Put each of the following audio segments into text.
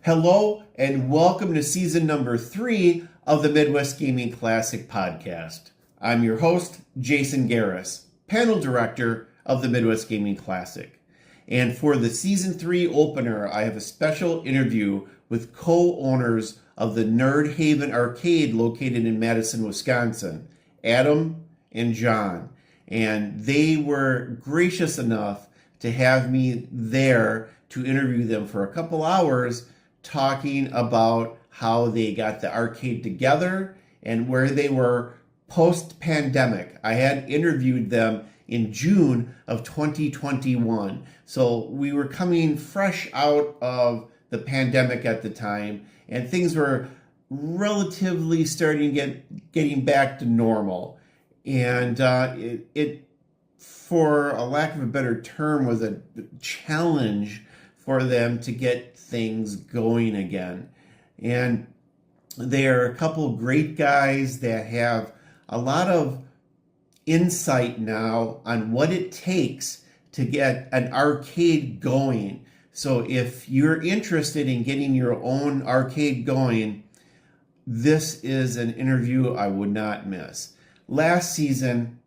Hello and welcome to season number 3 of the Midwest Gaming Classic podcast. I'm your host, Jason Gares, panel director of the Midwest Gaming Classic. And for the season 3 opener, I have a special interview with co-owners of the NerdHaven arcade located in Madison, Wisconsin, Adam and John. And they were gracious enough to have me there to interview them for a couple hours, talking about how they got the arcade together and where they were post-pandemic. I had interviewed them in June of 2021. So we were coming fresh out of the pandemic at the time, and things were relatively starting getting back to normal. And it, for a lack of a better term, was a challenge for them to get things going again. And they're a couple great guys that have a lot of insight now on what it takes to get an arcade going. So if you're interested in getting your own arcade going, this is an interview I would not miss. Last season,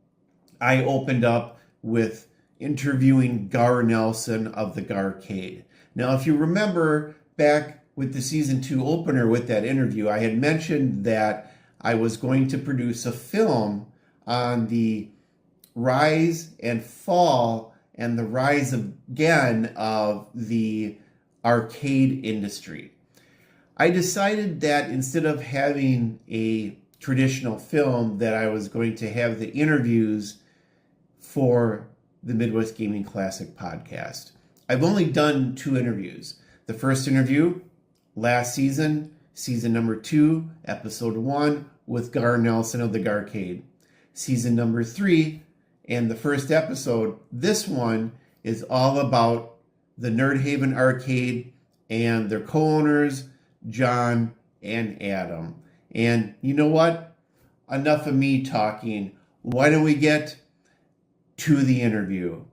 I opened up with interviewing Gar Nelson of the Garcade. Now, if you remember back with the season 2 opener with that interview, I had mentioned that I was going to produce a film on the rise and fall and the rise again of the arcade industry. I decided that instead of having a traditional film, that I was going to have the interviews for the Midwest Gaming Classic podcast. I've only done 2 interviews. The first interview last season, season number 2, episode 1, with Gar Nelson of the Garcade. Season number 3, and the first episode, this one, is all about the NerdHaven arcade and their co-owners, John and Adam. And you know what? Enough of me talking. Why don't we get to the interview?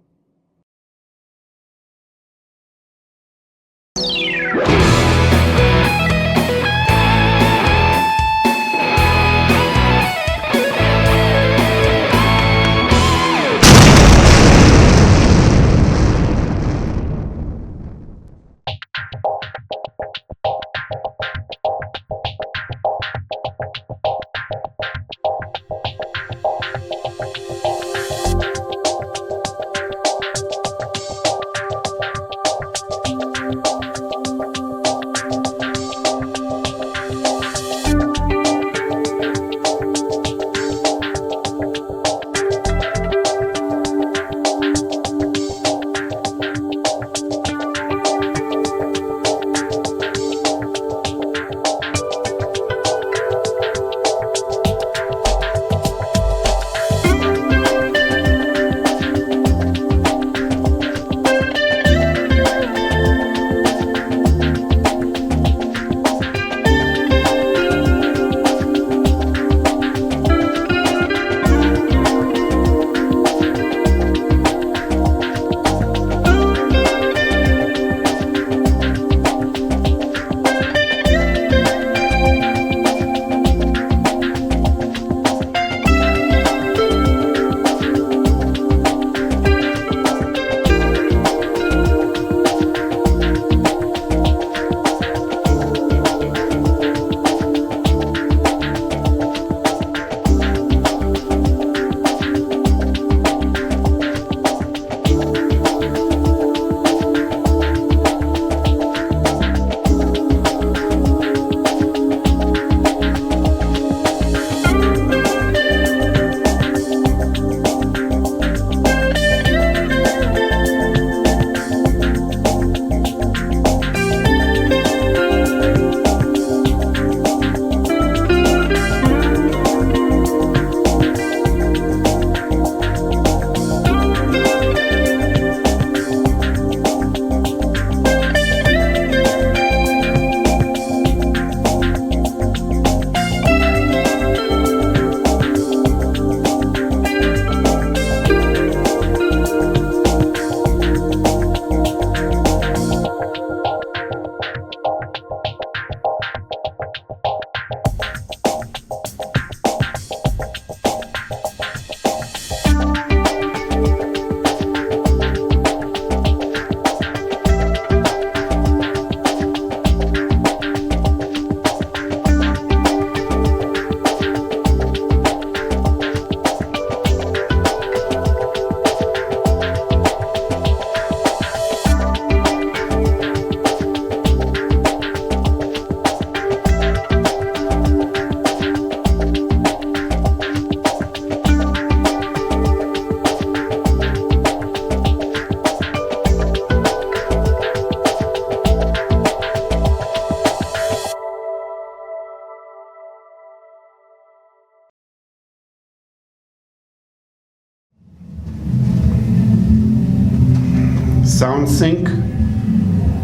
Sound sync,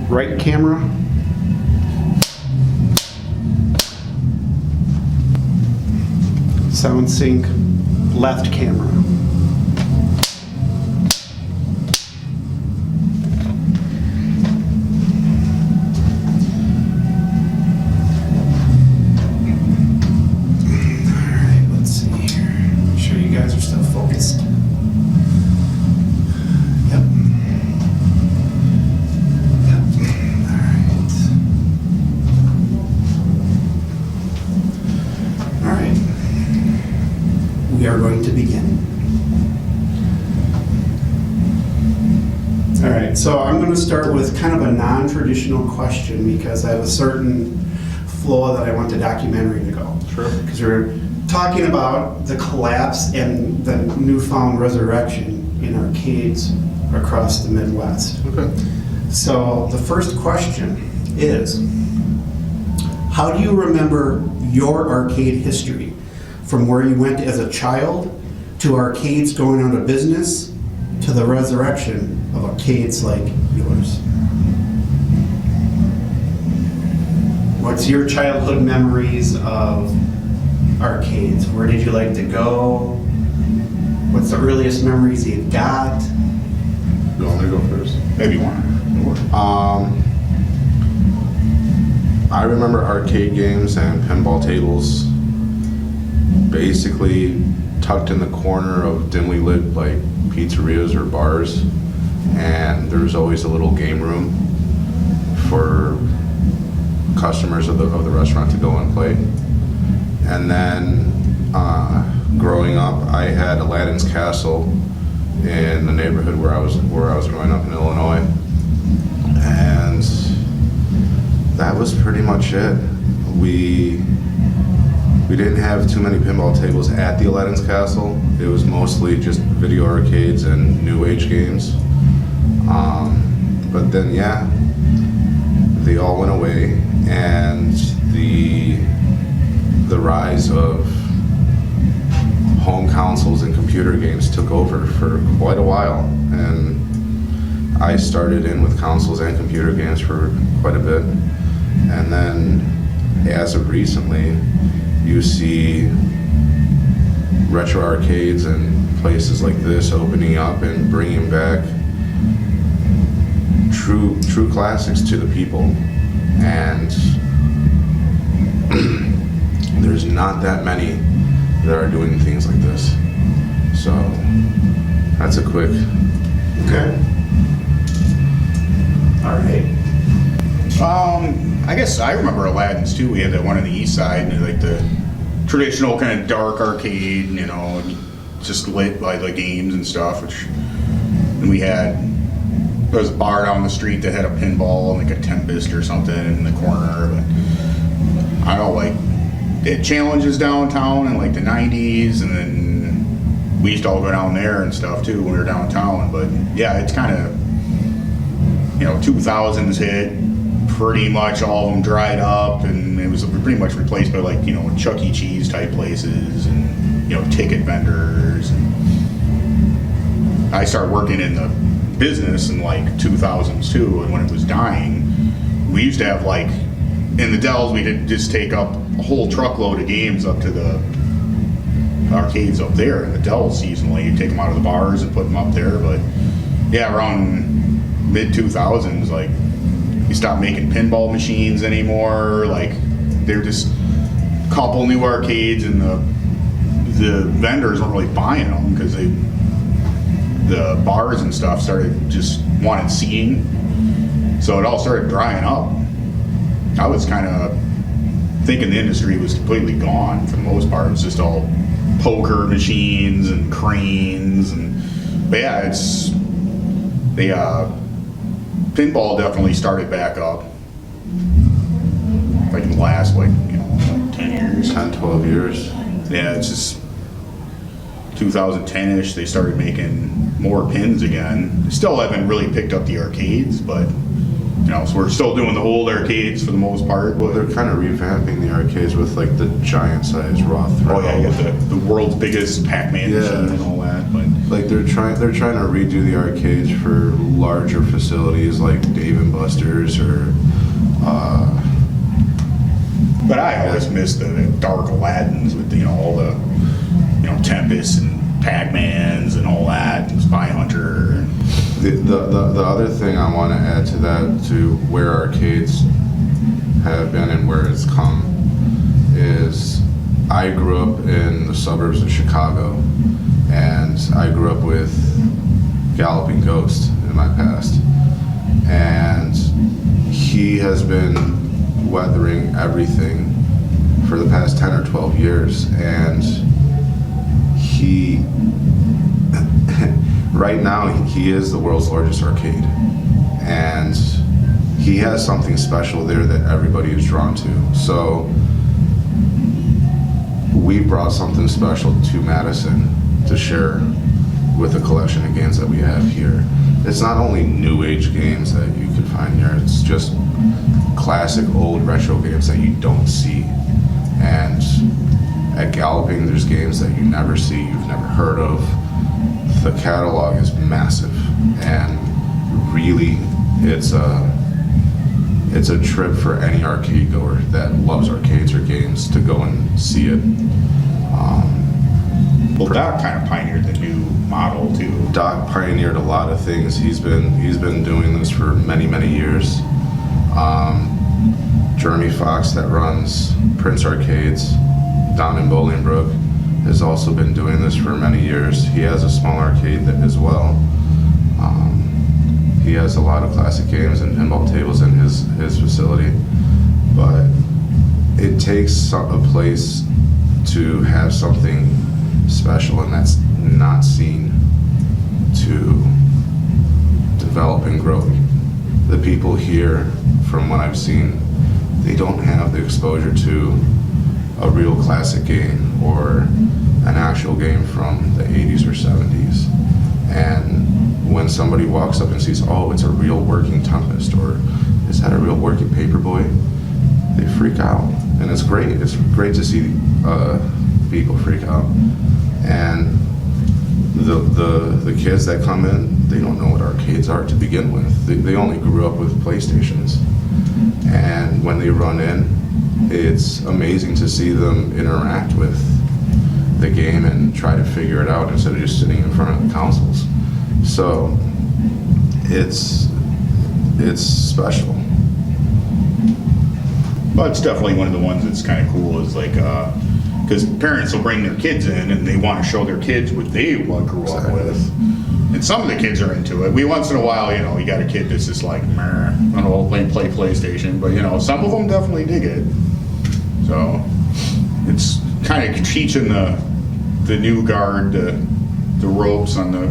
right camera. Sound sync, left camera. Alright, let's see here. Make sure you guys are still focused. Yep. Alright. We are going to begin. Alright, so I'm going to start with kind of a non-traditional question because I have a certain flow that I want the documentary to go. Sure. Because we're talking about the collapse and the newfound resurrection in arcades across the Midwest. Okay. So the first question is, how do you remember your arcade history? From where you went as a child, to arcades going out of business, to the resurrection of arcades like yours. What's your childhood memories of arcades? Where did you like to go? What's the earliest memories you've got? You want me to go first? Maybe one. I remember arcade games and pinball tables basically tucked in the corner of dimly lit like pizzerias or bars, and there was always a little game room for customers of the restaurant to go and play. And then growing up, I had Aladdin's Castle in the neighborhood where I was growing up in Illinois, and that was pretty much it. We didn't have too many pinball tables at the Aladdin's Castle. It was mostly just video arcades and new age games. But then, yeah, they all went away, and the rise of home consoles and computer games took over for quite a while. And I started in with consoles and computer games for quite a bit. And then, as of recently, you see retro arcades and places like this opening up and bringing back true classics to the people. And there's not that many that are doing things like this. So that's a quick. Okay. All right. I guess I remember Aladdin's too. We had that one on the east side, and like the traditional kind of dark arcade, you know, just lit by the games and stuff. And there was a bar down the street that had a pinball and like a Tempest or something in the corner. But I don't know, like they had challenges downtown in like the 90s, and then we used to all go down there and stuff too when we were downtown. But yeah, it's kind of, 2000s hit. Pretty much all of them dried up, and it was pretty much replaced by like Chuck E. Cheese type places and ticket vendors. And I started working in the business in like 2000s too, and when it was dying, we used to have like in the Dells we'd just take up a whole truckload of games up to the arcades up there in the Dells seasonally. You'd take them out of the bars and put them up there. But yeah, around mid 2000s, like. You stopped making pinball machines anymore. Like they're just a couple new arcades, and the vendors weren't really buying them because the bars and stuff started just wanting seating, so it all started drying up. I was kind of thinking the industry was completely gone for the most part. It was just all poker machines and cranes, but yeah, pinball definitely started back up, like in the last, like 10 years. 10, 12 years. Yeah, it's just 2010-ish, they started making more pins again. They still haven't really picked up the arcades, but, so we're still doing the old arcades for the most part. Well, they're kind of revamping the arcades with, like, the giant-sized raw throw. Oh, yeah, you got the world's biggest Pac-Man machine and all that, but Like they're trying to redo the arcades for larger facilities like Dave and Buster's or. But I always miss the Dark Aladdins with all the Tempest and Pac-Mans and all that, and Spy Hunter. And The other thing I want to add to that, to where arcades have been and where it's come, is I grew up in the suburbs of Chicago, and I grew up with Galloping Ghost in my past, and he has been weathering everything for the past 10 or 12 years, and he right now he is the world's largest arcade, and he has something special there that everybody is drawn to. So we brought something special to Madison to share with the collection of games that we have here. It's not only new age games that you can find here, it's just classic old retro games that you don't see. And at Galloping, there's games that you never see, you've never heard of. The catalog is massive, and really it's a trip for any arcade goer that loves arcades or games to go and see it. Well, Doc kind of pioneered the new model too. Doc pioneered a lot of things. He's been doing this for many, many years. Jeremy Fox, that runs Prince Arcades down in Bolingbrook, has also been doing this for many years. He has a small arcade as well. He has a lot of classic games and pinball tables in his facility, but it takes a place to have something special, and that's not seen, to develop and grow. The people here, from what I've seen, they don't have the exposure to a real classic game or an actual game from the 80s or 70s. And when somebody walks up and sees, oh, it's a real working Tempest, or is that a real working Paperboy, they freak out. And it's great. It's great to see people freak out. And the kids that come in, they don't know what arcades are to begin with. They only grew up with PlayStations. And when they run in, it's amazing to see them interact with the game and try to figure it out instead of just sitting in front of the consoles. So it's special. But it's definitely one of the ones that's kind of cool, is like, because parents will bring their kids in and they want to show their kids what they grew up with. And some of the kids are into it. We once in a while, you got a kid that's just like, meh, I don't know, play PlayStation. But, some of them definitely dig it. So it's kind of teaching the new guard the ropes on the,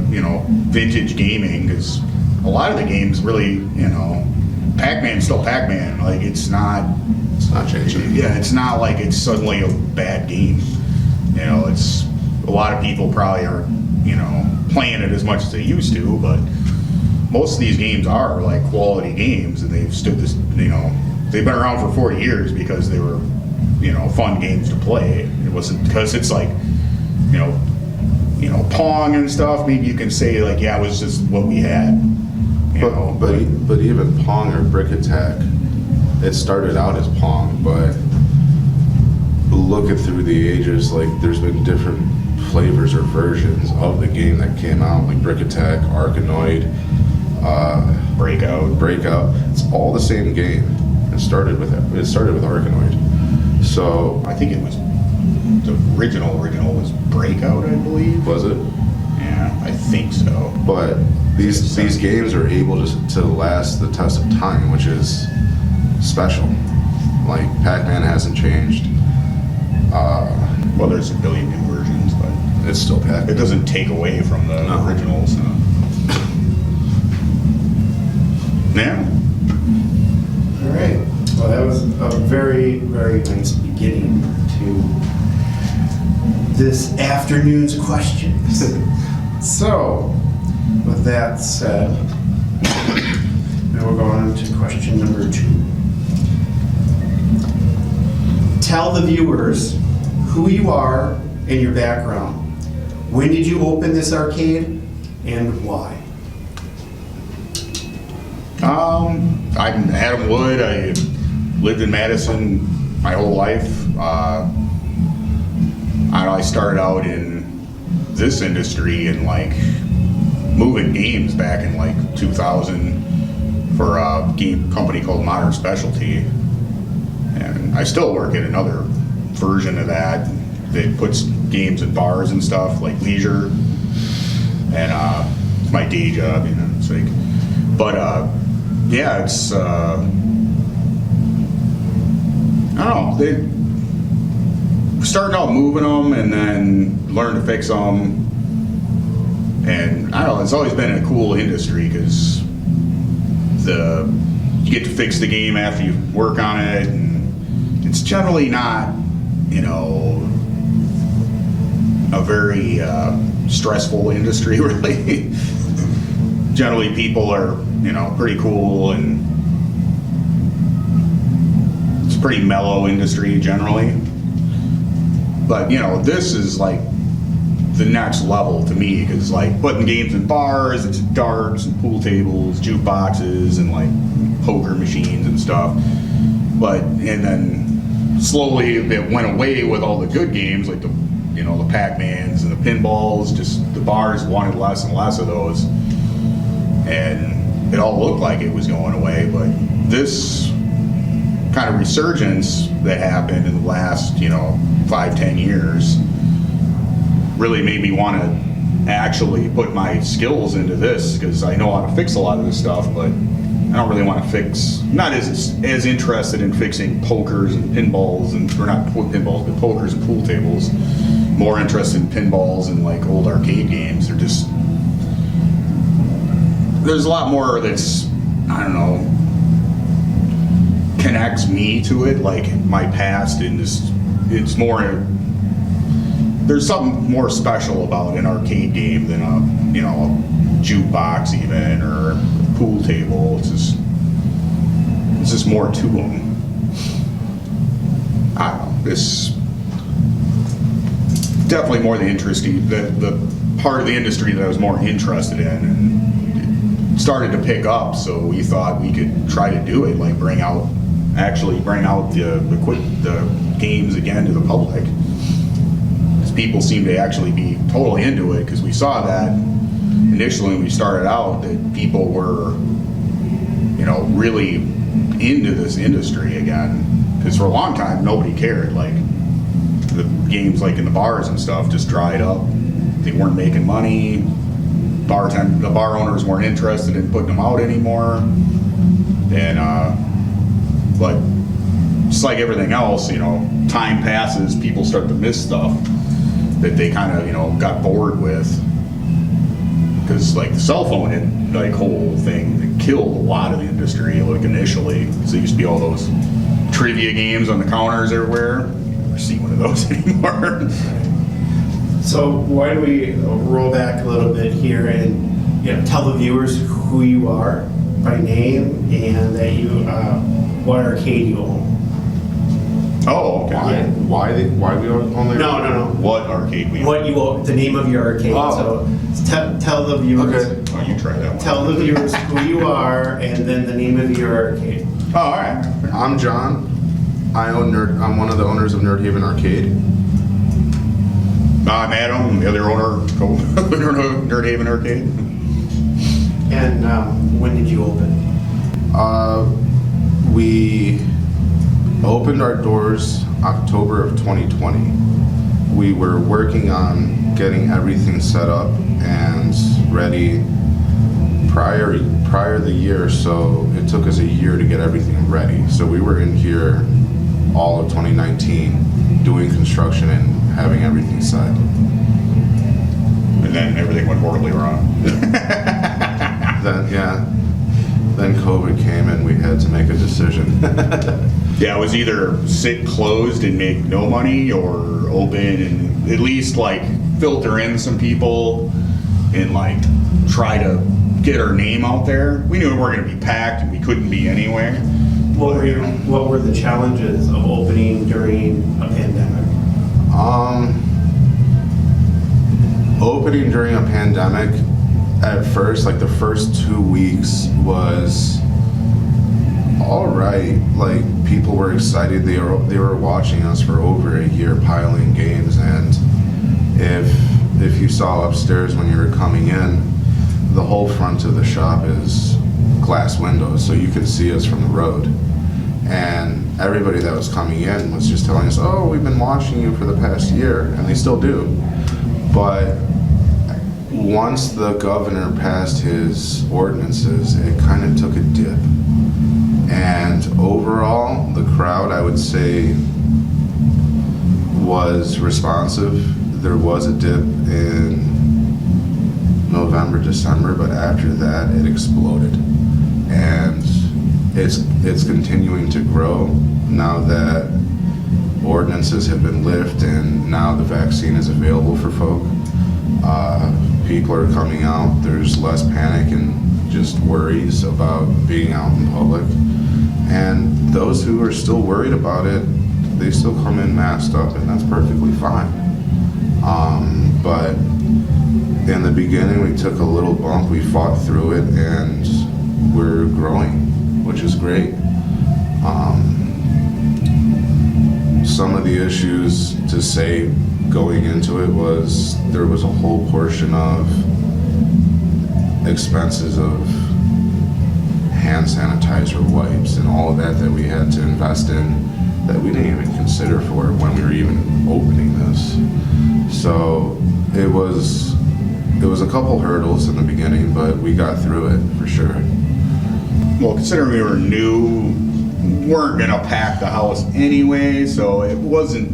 vintage gaming. Because a lot of the games really, Pac-Man's still Pac-Man. Like, it's not changing. Yeah, it's not like it's suddenly a bad game. It's a lot of people probably aren't, playing it as much as they used to, but most of these games are like quality games, and they've stood this, they've been around for 40 years because they were, fun games to play. It wasn't because it's like, Pong and stuff. Maybe you can say like, yeah, it was just what we had. But even Pong or Brick Attack, it started out as Pong, but look at through the ages, like there's been different flavors or versions of the game that came out, like Brick Attack, Arkanoid, Breakout. It's all the same game. It started with Arkanoid. So I think it was the original was Breakout, I believe. Was it? Yeah, I think so. But these games are able to last the test of time, which is special. Like Pac-Man hasn't changed. Well, there's a billion new versions, but it's still Pac-Man. It doesn't take away from the originals. Yeah. All right. Well, that was a very, very nice beginning to this afternoon's questions. So, with that said, now we'll go on to question number 2. Tell the viewers who you are and your background. When did you open this arcade and why? I'm Adam Wood. I lived in Madison my whole life. I started out in this industry in like moving games back in like 2000 for a game company called Modern Specialty, and I still work at another version of that puts games in bars and stuff like leisure, and it's my day job, you know. It's like, but yeah, it's I don't know. They starting out moving them and then learn to fix them, and I don't know. It's always been a cool industry because you get to fix the game after you work on it, and it's generally not, you know, a very stressful industry, really. Generally, people are, you know, pretty cool, and it's a pretty mellow industry generally. But, you know, this is like the next level to me, because like putting games in bars, it's darts and pool tables, jukeboxes, and like poker machines and stuff. But, and then slowly it went away with all the good games, like the, you know, the Pac-Mans and the pinballs. Just the bars wanted less and less of those, and it all looked like it was going away. But this kind of resurgence that happened in the last, you know, 5-10 years really made me want to actually put my skills into this, because I know how to fix a lot of this stuff, but I don't really want to fix, not as interested in fixing pokers and pinballs, and or not pinballs, but pokers and pool tables. More interested in pinballs and like old arcade games. They're just, there's a lot more that's, I don't know, connects me to it, like my past, and it's more, there's something more special about an arcade game than a, you know, a jukebox even, or a pool table. It's just more to them. I don't know, this definitely more the part of the industry that I was more interested in, and it started to pick up, so we thought we could try to do it, like bring out the games again to the public. People seem to actually be totally into it, because we saw that initially when we started out, that people were, you know, really into this industry again, because for a long time nobody cared. Like the games like in the bars and stuff just dried up. They weren't making money. The bar owners weren't interested in putting them out anymore, and but just like everything else, you know, time passes, people start to miss stuff that they kind of, you know, got bored with, because like the cell phone like whole thing that killed a lot of the industry, like initially, because there used to be all those trivia games on the counters everywhere. You never see one of those anymore. So why don't we roll back a little bit here and, you know, tell the viewers who you are by name, and that you what arcade you own. Oh, okay. Why we only? No. What arcade we own? What you own, the name of your arcade. Oh. So tell the viewers. Okay. Oh, you try that one. Tell the viewers who you are, and then the name of your arcade. Oh, all right. I'm John. I'm one of the owners of NerdHaven Arcade. I'm Adam, the other owner of NerdHaven Arcade. And when did you open? We opened our doors October of 2020. We were working on getting everything set up and ready prior the year, so it took us a year to get everything ready. So we were in here all of 2019 doing construction and having everything set. And then everything went horribly wrong. Then COVID came and we had to make a decision. Yeah, it was either sit closed and make no money, or open and at least like filter in some people and like try to get our name out there. We knew we weren't going to be packed and we couldn't be anywhere. What were the challenges of opening during a pandemic? retrofitting during a pandemic, at first, like the first 2 weeks was all right. Like, people were excited. They were watching us for over a year piling games, and if you saw upstairs when you were coming in, the whole front of the shop is glass windows, so you could see us from the road. And everybody that was coming in was just telling us, oh, we've been watching you for the past year, and they still do. But once the governor passed his ordinances, it kind of took a dip. And overall, the crowd, I would say, was responsive. There was a dip in November, December, but after that, it exploded. And it's continuing to grow now that ordinances have been lifted and now the vaccine is available for folk. People are coming out. There's less panic and just worries about being out in public. And those who are still worried about it, they still come in masked up, and that's perfectly fine. But in the beginning, we took a little bump, we fought through it, and we're growing, which is great. Some of the issues to say going into it was there was a whole portion of expenses of hand sanitizer wipes and all of that we had to invest in that we didn't even consider for when we were even opening this. So it was a couple hurdles in the beginning, but we got through it for sure. Well, considering we were new, we weren't gonna pack the house anyway, so it wasn't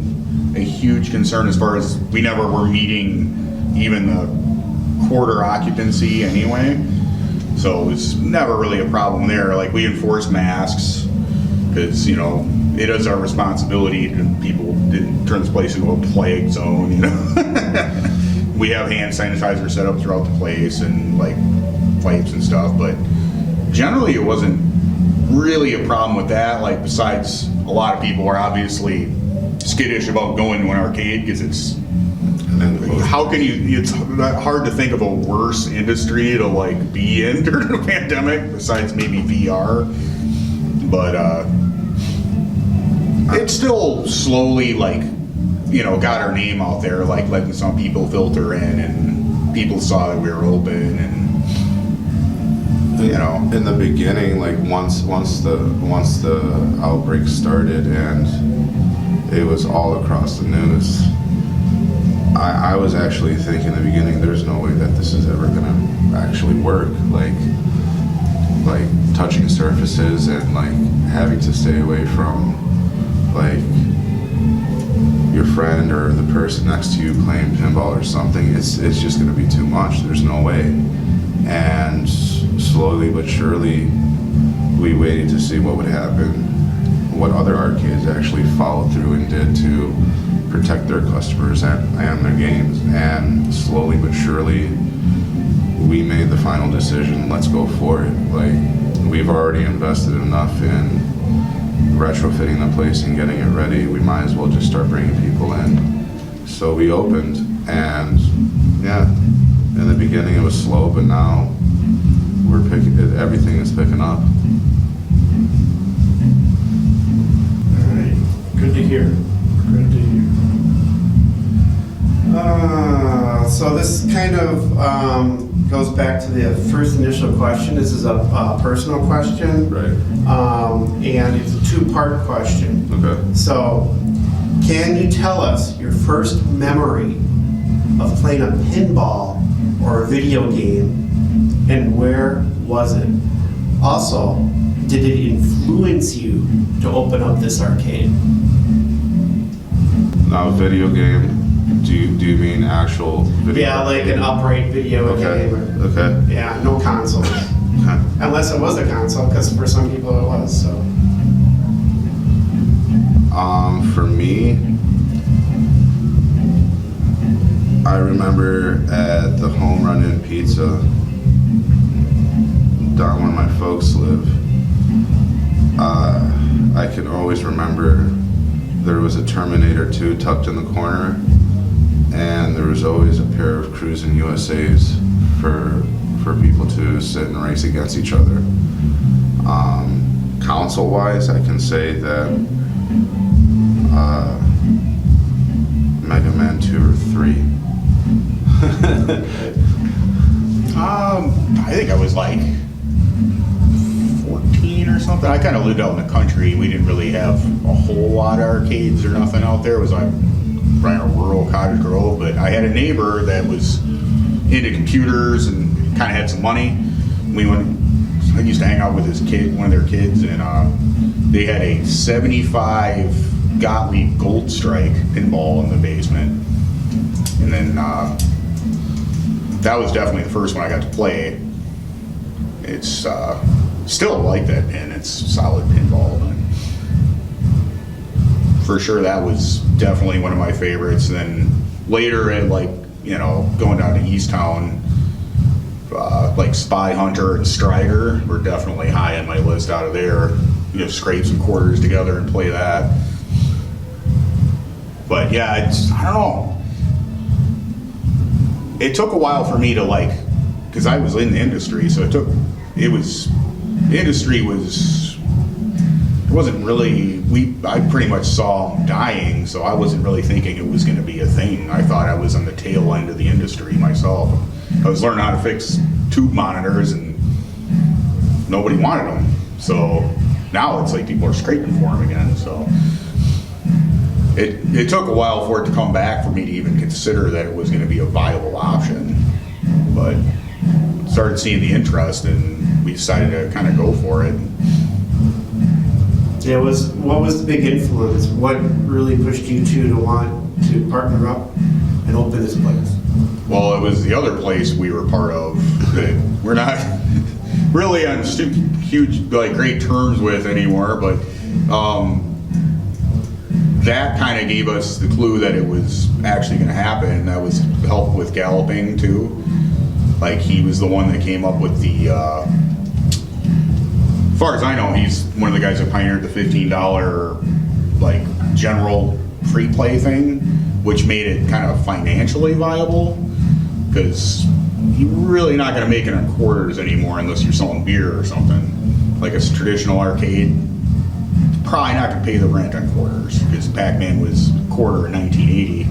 a huge concern as far as we never were meeting even the quarter occupancy anyway. So it's never really a problem there. Like, we enforce masks because, you know, it is our responsibility to people didn't turn this place into a plague zone, you know. We have hand sanitizer set up throughout the place and like wipes and stuff, but generally it wasn't really a problem with that. Like, besides, a lot of people are obviously skittish about going to an arcade because it's, how can you, it's hard to think of a worse industry to like be in during a pandemic besides maybe VR. But it's still slowly, like, you know, got our name out there, like letting some people filter in, and people saw that we were open, and you know. In the beginning, like once the outbreak started and it was all across the news, I was actually thinking in the beginning, there's no way that this is ever gonna actually work. Like touching surfaces and like having to stay away from like your friend or the person next to you playing pinball or something. It's just gonna be too much. There's no way. And slowly but surely, we waited to see what would happen, what other arcades actually followed through and did to protect their customers and their games. And slowly but surely, we made the final decision, let's go for it. Like, we've already invested enough in retrofitting the place and getting it ready. We might as well just start bringing people in. So we opened, and yeah, in the beginning it was slow, but now everything is picking up. All right, good to hear. Good to hear. So this kind of goes back to the first initial question. This is a personal question. Right. And it's a two-part question. Okay. So, can you tell us your first memory of playing a pinball or a video game, and where was it? Also, did it influence you to open up this arcade? Now, video game, do you mean actual video? Yeah, like an upright video game. Or, Okay. yeah, no consoles. Okay. Unless it was a console, because for some people it was, so. For me, I remember at the Home Run Inn Pizza down where my folks live, I can always remember there was a Terminator 2 tucked in the corner, and there was always a pair of Cruising USAs for people to sit and race against each other. Console-wise, I can say that Mega Man 2 or 3. I think I was like 14 or something. I kind of lived out in the country. We didn't really have a whole lot of arcades or nothing out there. It was like right in a rural Cottage Grove, but I had a neighbor that was into computers and kind of had some money. I used to hang out with his kid, one of their kids, and they had a 75 Gottlieb Gold Strike pinball in the basement. And then that was definitely the first one I got to play. It's still like that pin. It's solid pinball. And for sure, that was definitely one of my favorites. And then later, at going down to Easttown, like Spy Hunter and Strider were definitely high on my list out of there. Scrape some quarters together and play that. But yeah, I don't know. It took a while for me to because I was in the industry, so it wasn't really, I pretty much saw them dying, so I wasn't really thinking it was going to be a thing. I thought I was on the tail end of the industry myself. I was learning how to fix tube monitors, and nobody wanted them. So now it's like people are scraping for them again. So it took a while for it to come back for me to even consider that it was going to be a viable option. But started seeing the interest, and we decided to kind of go for it. Yeah, what was the big influence? What really pushed you to want to partner up and open this place? Well, it was the other place we were part of that we're not really on huge, great terms with anymore, but that kind of gave us the clue that it was actually going to happen. That was help with galloping too. He was the one that came up with the, as far as I know, he's one of the guys that pioneered the $15 general free play thing, which made it kind of financially viable, because you're really not going to make it on quarters anymore unless you're selling beer or something. Like a traditional arcade, probably not going to pay the rent on quarters, because Pac-Man was a quarter in 1980.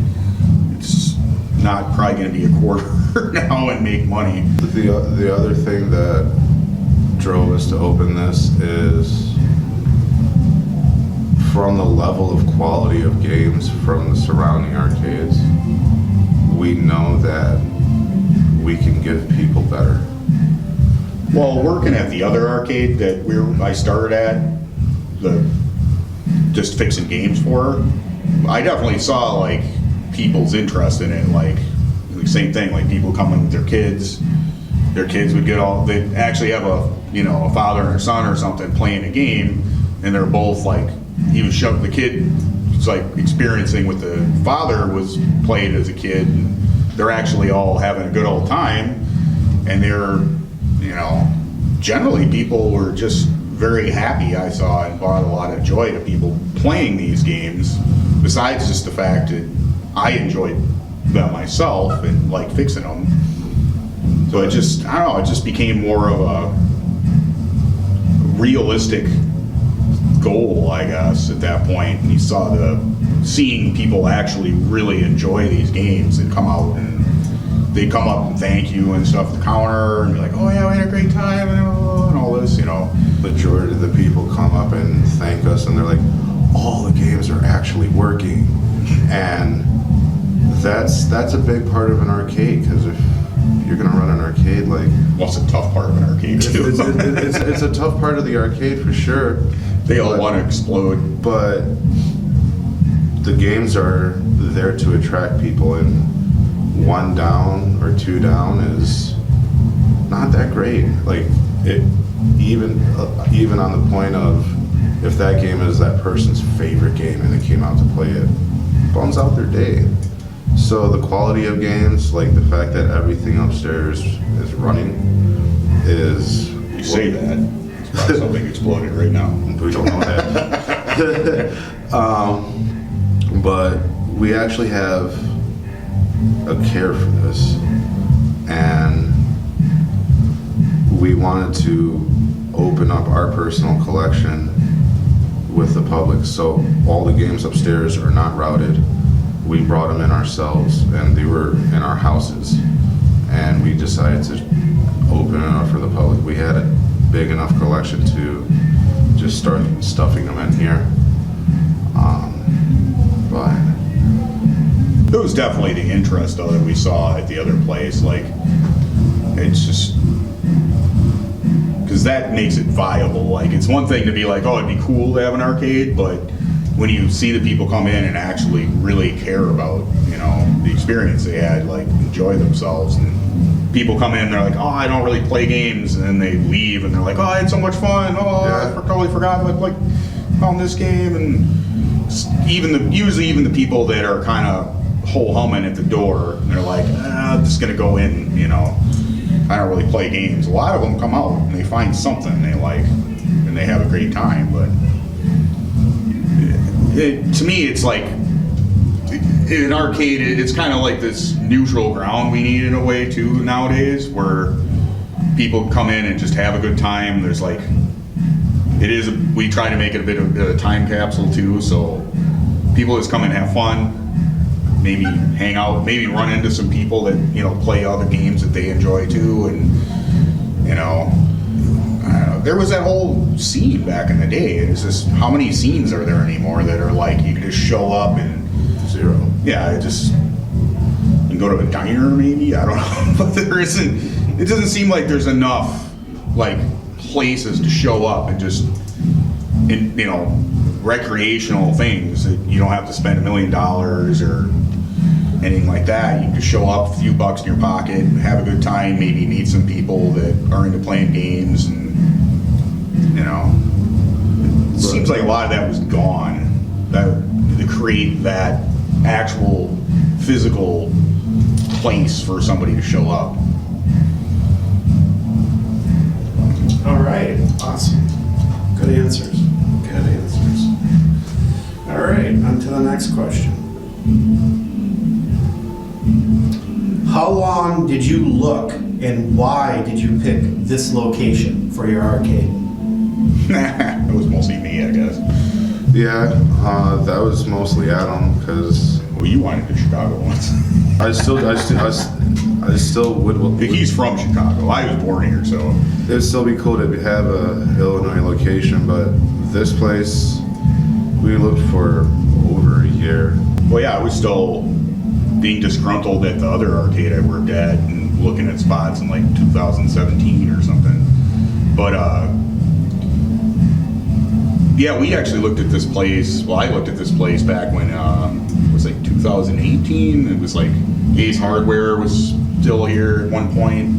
It's not probably going to be a quarter now and make money. The other thing that drove us to open this is from the level of quality of games from the surrounding arcades, we know that we can give people better. Well, working at the other arcade that I started at, just fixing games for, I definitely saw people's interest in it. The same thing, people coming with their kids would get they'd actually have a father and a son or something playing a game, and they're both he was showing the kid was experiencing what the father was playing as a kid, and they're actually all having a good old time, and they're generally people were just very happy, I saw, and brought a lot of joy to people playing these games, besides just the fact that I enjoyed them myself and fixing them. So it just, I don't know, it just became more of a realistic goal, I guess, at that point. And you saw seeing people actually really enjoy these games and come out, and they'd come up and thank you and stuff at the counter and be like, oh yeah, we had a great time and all this, Majority of the people come up and thank us, and they're like, all the games are actually working. And that's a big part of an arcade, because if you're going to run an arcade well, it's a tough part of an arcade too. It's a tough part of the arcade for sure. They all want to explode. But the games are there to attract people, and 1 down or 2 down is not that great. Even on the point of, if that game is that person's favorite game and they came out to play it, bums out their day. So the quality of games, the fact that everything upstairs is running, is... You say that. It's probably something exploded right now. We don't know that. But we actually have a care for this, and we wanted to open up our personal collection with the public. So all the games upstairs are not routed. We brought them in ourselves, and they were in our houses, and we decided to open it up for the public. We had a big enough collection to just start stuffing them in here. But it was definitely the interest though that we saw at the other place. Like, it's just because that makes it viable. Like, it's one thing to be like, oh, it'd be cool to have an arcade, but when you see the people come in and actually really care about, you know, the experience they had, like enjoy themselves, and people come in, they're like, oh, I don't really play games, and then they leave and they're like, oh, I had so much fun. Oh, Yeah. I totally forgot like found this game. And usually even the people that are kind of whole humming at the door, and they're like, I'm just gonna go in, you know, I don't really play games. A lot of them come out and they find something they like and they have a great time. But to me, it's like in an arcade, it's kind of like this neutral ground we need in a way too nowadays, where people come in and just have a good time. There's like, we try to make it a bit of a time capsule too, so people just come and have fun, maybe hang out, maybe run into some people that, you know, play other games that they enjoy too. And, you know, I don't know, there was that whole scene back in the day. It's just, how many scenes are there anymore that are like, you can just show up and, zero. yeah, you can go to a diner maybe, I don't know, but it doesn't seem like there's enough like places to show up and just, you know, recreational things that you don't have to spend $1 million or anything like that. You can just show up, a few bucks in your pocket, have a good time, maybe meet some people that are into playing games, and, you know, it seems like a lot of that was gone. That to create that actual physical place for somebody to show up. All right, awesome. Good answers. Good answers. All right, on to the next question. How long did you look and why did you pick this location for your arcade? It was mostly me, I guess. Yeah, that was mostly Adam, because Well, you wanted to Chicago once. I still would. He's from Chicago. I was born here, so. It'd still be cool to have a Illinois location, but this place we looked for over a year. Well, yeah, I was still being disgruntled at the other arcade I worked at and looking at spots in like 2017 or something. But yeah, we actually looked at this place. Well, I looked at this place back when it was like 2018. It was like Ace Hardware was still here at one point.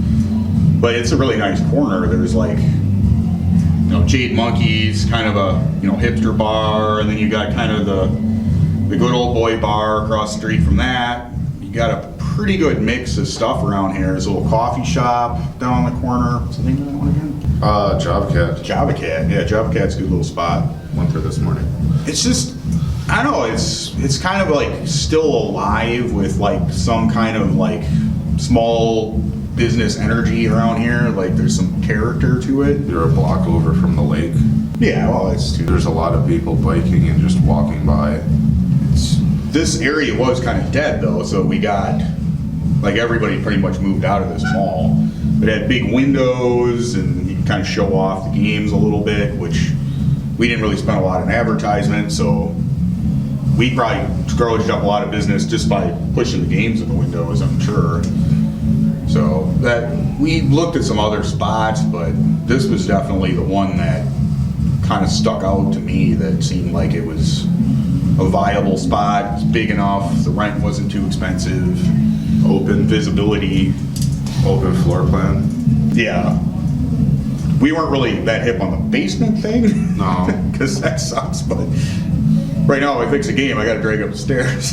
But it's a really nice corner. There's like, you know, Jade Monkey's kind of a, you know, hipster bar, and then you got kind of the good old boy bar across the street from that. You got a pretty good mix of stuff around here. There's a little coffee shop down on the corner. What's the name of that one again? Job Cat. Java Cat. Yeah, Java Cat's a good little spot. Went there this morning. It's just, I don't know, it's kind of like still alive with like some kind of like small business energy around here. Like there's some character to it. You're a block over from the lake. Yeah, well, that's too. There's a lot of people biking and just walking by. This area was kind of dead though, so we got, like everybody pretty much moved out of this mall. It had big windows and you could kind of show off the games a little bit, which we didn't really spend a lot on advertisement, so we probably scrounged up a lot of business just by pushing the games in the windows, I'm sure. So that we looked at some other spots, but this was definitely the one that kind of stuck out to me, that seemed like it was a viable spot. It was big enough, the rent wasn't too expensive, open visibility, Open floor plan. yeah. We weren't really that hip on the basement thing. No. Because that sucks, but right now if I fix a game, I gotta drag up the stairs.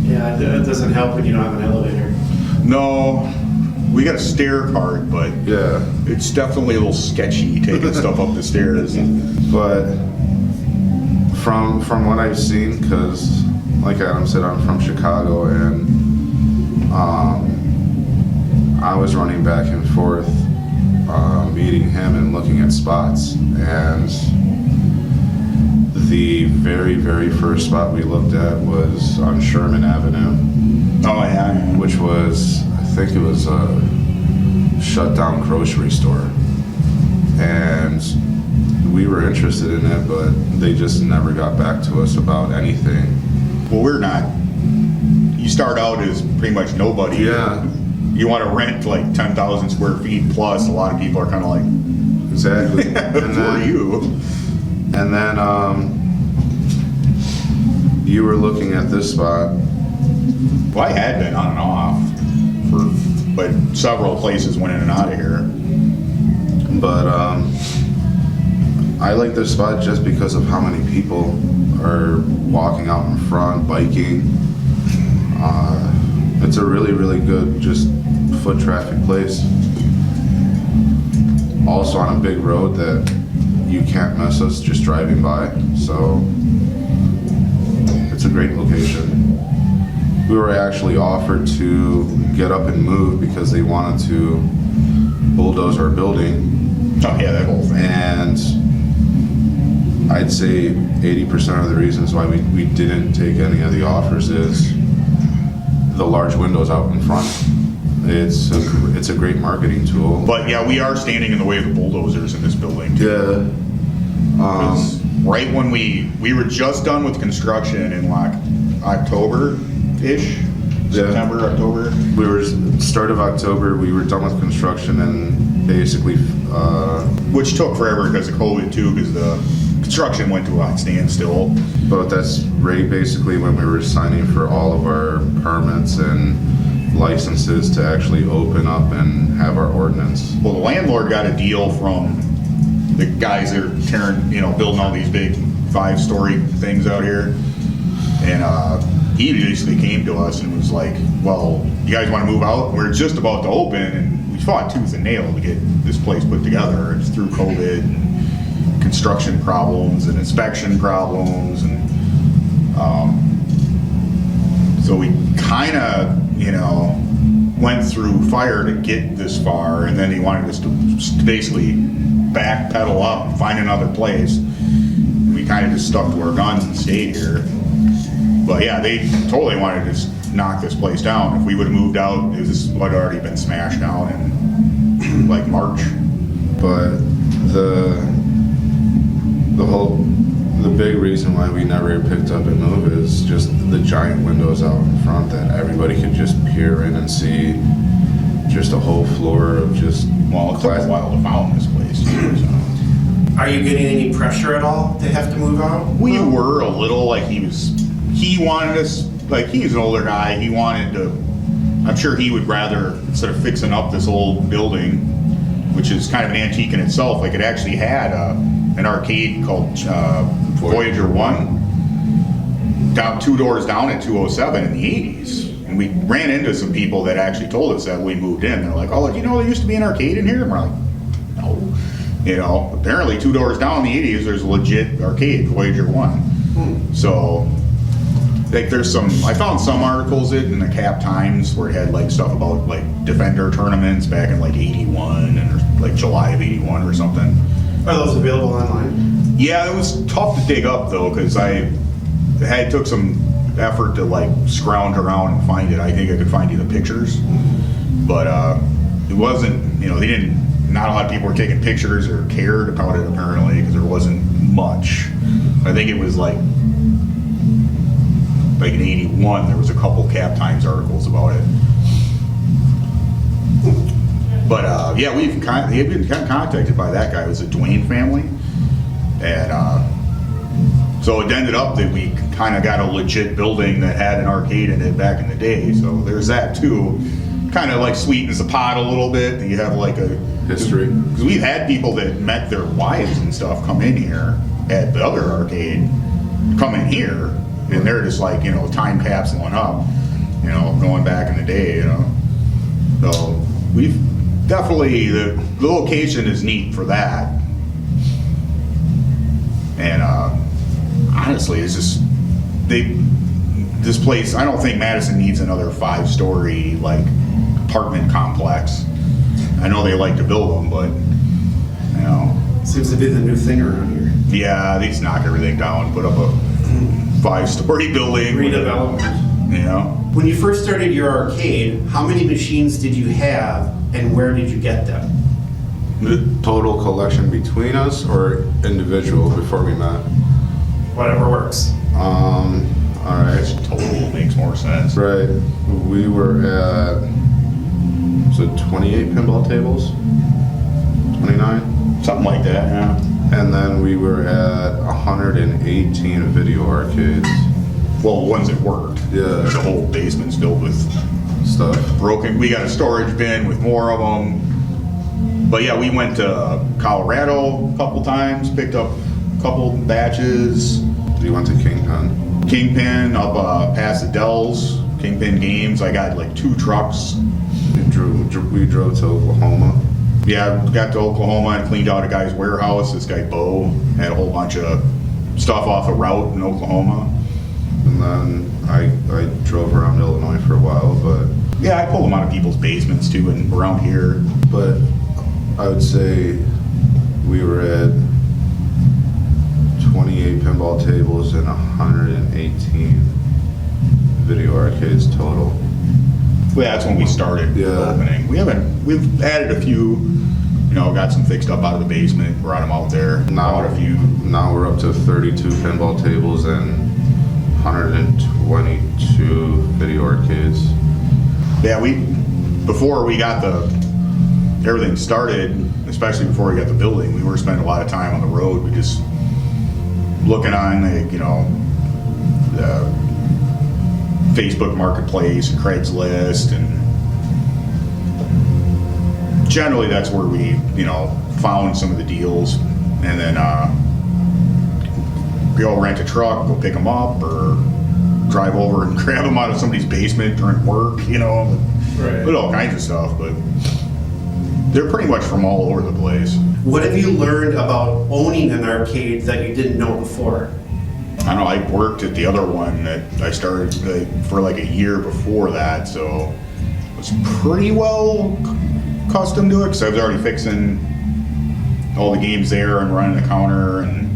Yeah, it doesn't help when you don't have an elevator. No, we got a stair part, but Yeah. it's definitely a little sketchy taking stuff up the stairs. But from what I've seen, because like Adam said, I'm from Chicago, and was running back and forth, meeting him and looking at spots. And the very, very first spot we looked at was on Sherman Avenue. Oh, yeah. Which was, I think it was a shut down grocery store. And we were interested in it, but they just never got back to us about anything. Well, we're not. You start out as pretty much nobody. Yeah. You want to rent like 10,000 square feet plus. A lot of people are kind of like, Exactly. who are you? And then you were looking at this spot. Well, I had been on and off but several places went in and out of here. But I like this spot just because of how many people are walking out in front, biking. It's a really, really good just foot traffic place. Also on a big road that you can't miss us just driving by. So it's a great location. We were actually offered to get up and move because they wanted to bulldoze our building. Oh yeah, that whole thing. And I'd say 80% of the reasons why we didn't take any of the offers is the large windows out in front. It's a great marketing tool. But yeah, we are standing in the way of the bulldozers in this building too. Yeah. 'Cause right when we were just done with construction in like October-ish, September, October. We were start of October. We were done with construction and basically. Which took forever because of COVID too, because the construction went to a standstill. But that's right basically when we were signing for all of our permits and licenses to actually open up and have our ordinance. Well, the landlord got a deal from the guys that are building all these big 5-story things out here. And he basically came to us and was like, well, you guys want to move out? We're just about to open, and we fought tooth and nail to get this place put together. It's through COVID and construction problems and inspection problems. And so we kind of, went through fire to get this far, and then he wanted us to basically backpedal up and find another place. And we kind of just stuck to our guns and stayed here. But yeah, they totally wanted to just knock this place down. If we would have moved out, this would have already been smashed down in like March. But the big reason why we never picked up and move is just the giant windows out in front that everybody could just peer in and see just a whole floor of just. Well, it took a while to found this place too, so. Are you getting any pressure at all to have to move out? We were a little, like he wanted us, like he's an older guy, he wanted to, I'm sure he would rather, instead of fixing up this old building, which is kind of an antique in itself, like it actually had an arcade called Voyager 1, down 2 doors down at 207 in the 80s. And we ran into some people that actually told us that when we moved in. They're like, oh, did you know there used to be an arcade in here? And we're like, no. Apparently 2 doors down in the 80s, there's a legit arcade, Voyager 1. So, like, I found some articles in the Cap Times where it had, like, stuff about, like, Defender tournaments back in, like, 81 and, like, July of 81 or something. Are those available online? Yeah, it was tough to dig up, though, because took some effort to, like, scrounge around and find it. I think I could find you the pictures. But it wasn't, not a lot of people were taking pictures or cared about it, apparently, because there wasn't much. I think it was, like in 81, there was a couple Cap Times articles about it. But, yeah, they've been contacted by that guy. It was the Dwayne family. And so it ended up that we kind of got a legit building that had an arcade in it back in the day. So there's that, too. Kind of, like, sweetens the pot a little bit. You have, like, a history. Because we've had people that met their wives and stuff come in here at the other arcade, come in here, and they're just like, time capsuling up, going back in the day, So we've definitely, the location is neat for that. And honestly, it's just, this place, I don't think Madison needs another 5-story, like, apartment complex. I know they like to build them, but, you know. Seems to be the new thing around here. Yeah, they just knock everything down, put up a 5-story building. Redevelopment. You know. When you first started your arcade, how many machines did you have and where did you get them? The total collection between us or individual before we met? Whatever works. All right. Total makes more sense. Right. We were at, was it 28 pinball tables? 29? Something like that, yeah. And then we were at 118 video arcades. Well, the ones that worked. Yeah. The whole basement's filled with Stuff. broken. We got a storage bin with more of them. But yeah, we went to Colorado a couple times, picked up a couple batches. We went to Kingpin up past the Dells, Kingpin Games. I got like 2 trucks. We drove to Oklahoma. Yeah, got to Oklahoma and cleaned out a guy's warehouse. This guy Bo had a whole bunch of stuff off a route in Oklahoma. And then I drove around Illinois for a while, but Yeah, I pulled them out of people's basements too and around here. I would say we were at 28 pinball tables and 118 video arcades total. Well, that's when we started opening. We've added a few, you know, got some fixed up out of the basement, brought them out there, bought a few. Now we're up to 32 pinball tables and 122 video arcades. Yeah, before we got everything started, especially before we got the building, we were spending a lot of time on the road. We just looking on the Facebook Marketplace and Craigslist, and generally that's where we, found some of the deals, and then go rent a truck, go pick them up, or drive over and grab them out of somebody's basement during work, with all kinds of stuff, but they're pretty much from all over the place. What have you learned about owning an arcade that you didn't know before? I don't know, I worked at the other one that I started for like a year before that, so I was pretty well accustomed to it because I was already fixing all the games there and running the counter, and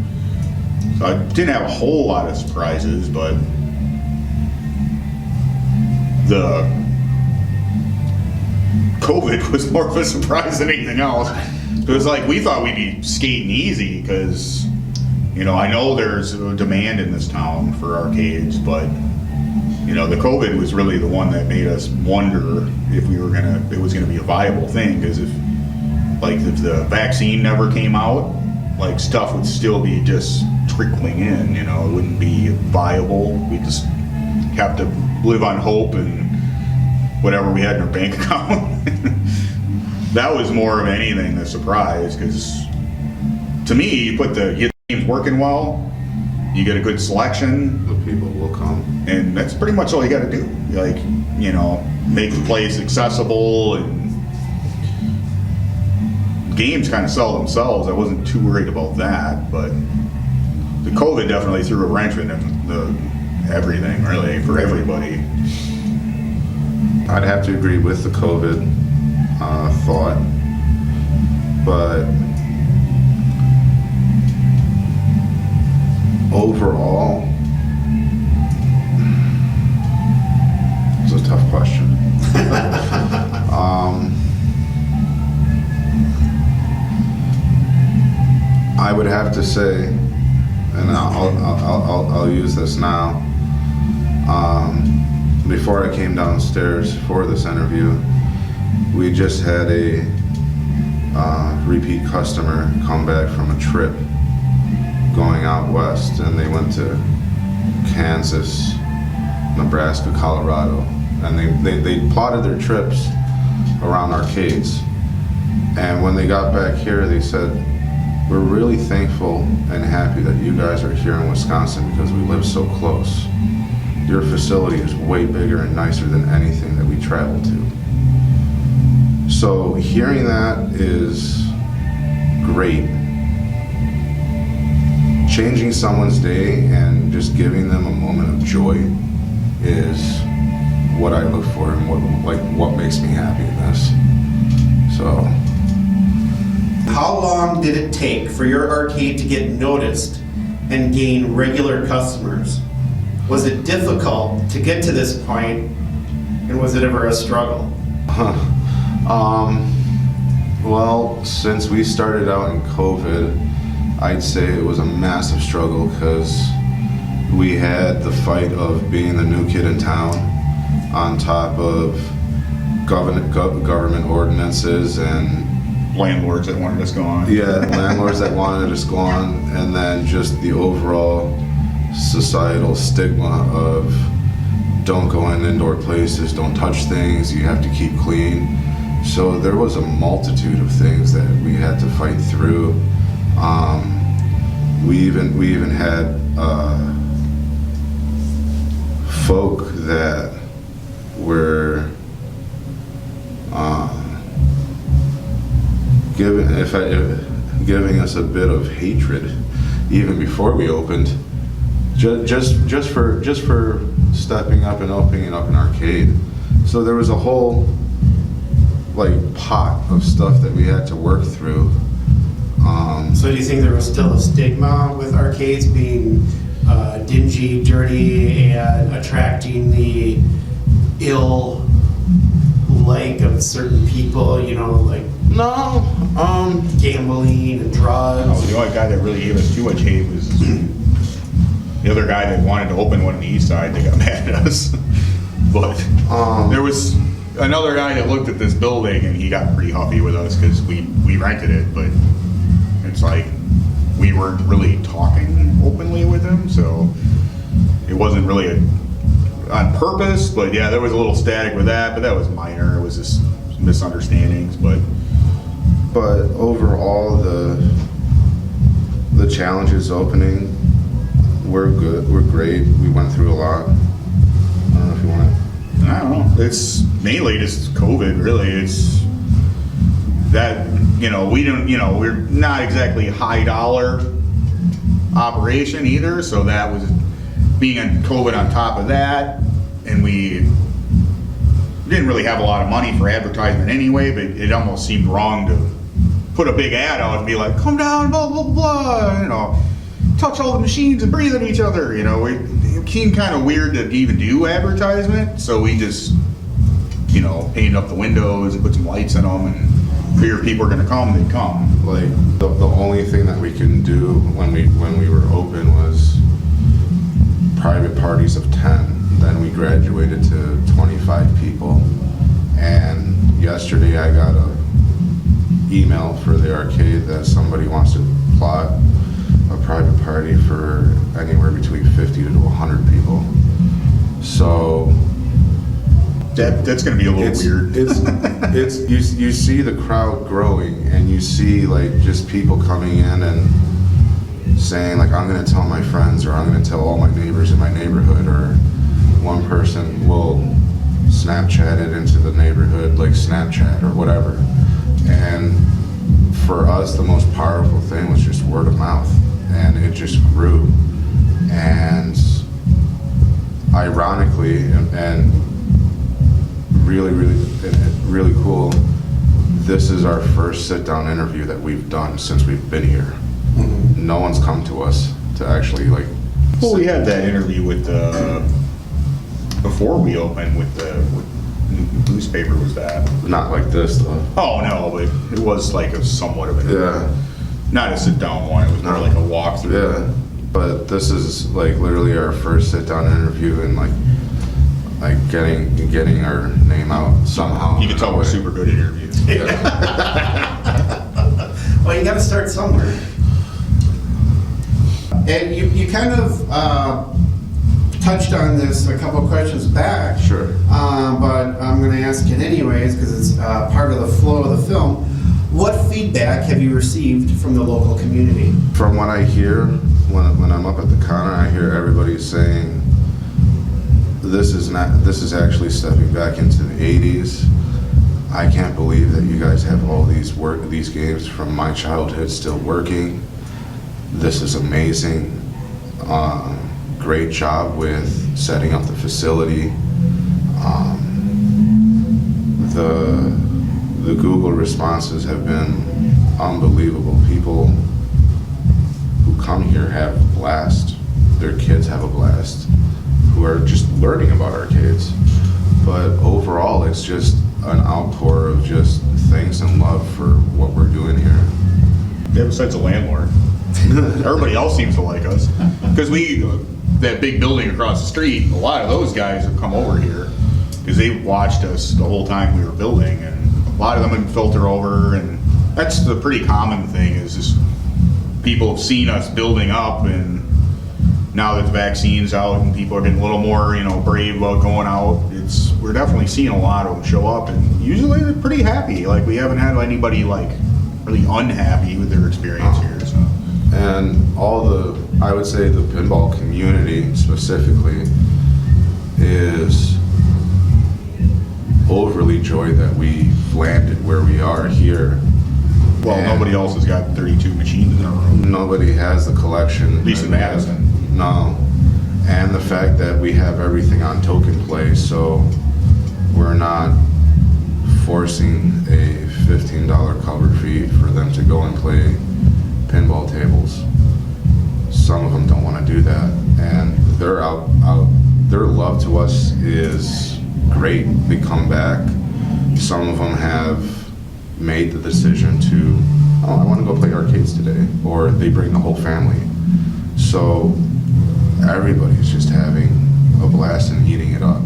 so I didn't have a whole lot of surprises, but the COVID was more of a surprise than anything else. It was like we thought we'd be skating easy because, I know there's a demand in this town for arcades, but the COVID was really the one that made us wonder if it was gonna be a viable thing. Because if the vaccine never came out, stuff would still be just trickling in. It wouldn't be viable. We just have to live on hope and whatever we had in our bank account. That was more of anything the surprise, because to me, you get the games working well, you get a good selection, The people will come. and that's pretty much all you got to do. Make the place accessible, and games kind of sell themselves. I wasn't too worried about that, but the COVID definitely threw a wrench in everything, really, for everybody. I'd have to agree with the COVID thought, but overall, it's a tough question. I would have to say, and I'll use this now. Before I came downstairs for this interview, we just had a repeat customer come back from a trip going out west, and they went to Kansas, Nebraska, Colorado, and they plotted their trips around arcades. And when they got back here, they said, "We're really thankful and happy that you guys are here in Wisconsin because we live so close. Your facility is way bigger and nicer than anything that we travel to." So hearing that is great. Changing someone's day and just giving them a moment of joy is what I look for and what makes me happy in this. So, How long did it take for your arcade to get noticed and gain regular customers? Was it difficult to get to this point, and was it ever a struggle? well, since we started out in COVID, I'd say it was a massive struggle because we had the fight of being the new kid in town on top of government ordinances and Landlords that wanted us gone. landlords that wanted us gone, and then just the overall societal stigma of don't go in indoor places, don't touch things, you have to keep clean. So there was a multitude of things that we had to fight through. We even had folk that were giving us a bit of hatred even before we opened, just for stepping up and opening up an arcade. So there was a whole pot of stuff that we had to work through. So do you think there was still a stigma with arcades being dingy, dirty, and attracting the ill like of certain people, No, gambling and drugs? The only guy that really gave us too much hate was the other guy that wanted to open one on the east side. They got mad at us. But there was another guy that looked at this building and he got pretty huffy with us because we rented it, but it's like we weren't really talking openly with him, so it wasn't really on purpose. But yeah, there was a little static with that, but that was minor. It was just misunderstandings, but overall the challenges opening were good, were great. We went through a lot. I don't know if you want to. I don't know. It's mainly just COVID, really. It's that, we're not exactly high dollar operation either, so that was being on COVID on top of that, and we didn't really have a lot of money for advertisement anyway, but it almost seemed wrong to put a big ad out and be like, come down, blah, blah, blah, touch all the machines and breathe at each other, it seemed kind of weird to even do advertisement, so we just, painted up the windows and put some lights in them and figured if people were gonna come, they'd come. The only thing that we can do when we were open was private parties of 10. Then we graduated to 25 people. And yesterday I got a email for the arcade that somebody wants to plot a private party for anywhere between 50 to 100 people. So that's gonna be a little weird. It's you see the crowd growing, and you see just people coming in and saying I'm gonna tell my friends, or I'm gonna tell all my neighbors in my neighborhood, or one person will Snapchat it into the neighborhood, Snapchat or whatever. And for us, the most powerful thing was just word of mouth, and it just grew. And ironically, and really cool, this is our first sit-down interview that we've done since we've been here. Mm-hmm. No one's come to us to actually Well, we had that interview with before we opened with the newspaper. Was that not like this though? Oh no, but it was a somewhat of an yeah, not a sit-down one. It was more like a walkthrough. Yeah, but this is literally our first sit-down interview, and getting our name out somehow. You can tell we're super good at interviews. Well, you got to start somewhere. And you kind of touched on this a couple of questions back. Sure. But I'm going to ask it anyways because it's part of the flow of the film. What feedback have you received from the local community? From what I hear, when I'm up at the counter, I hear everybody saying, this is actually stepping back into the 80s. I can't believe that you guys have all these games from my childhood still working. This is amazing. Great job with setting up the facility. The Google responses have been unbelievable. People who come here have a blast. Their kids have a blast, who are just learning about arcades. But overall, it's just an outpour of just thanks and love for what we're doing here. Yeah, besides the landlord. Everybody else seems to like us. Because that big building across the street, a lot of those guys have come over here because they watched us the whole time we were building, and a lot of them would filter over, and that's the pretty common thing is just people have seen us building up, and now that the vaccine's out and people are getting a little more, brave about going out, we're definitely seeing a lot of them show up, and usually they're pretty happy. Like, we haven't had anybody really unhappy with their experience here. So. And I would say the pinball community specifically is overly joyed that we've landed where we are here. Well, and nobody else has got 32 machines in their room. Nobody has the collection. At least in Madison. No. And the fact that we have everything on token play, so we're not forcing a $15 cover fee for them to go and play pinball tables. Some of them don't want to do that, and their love to us is great. They come back. Some of them have made the decision to, I want to go play arcades today, or they bring the whole family. So everybody's just having a blast and eating it up.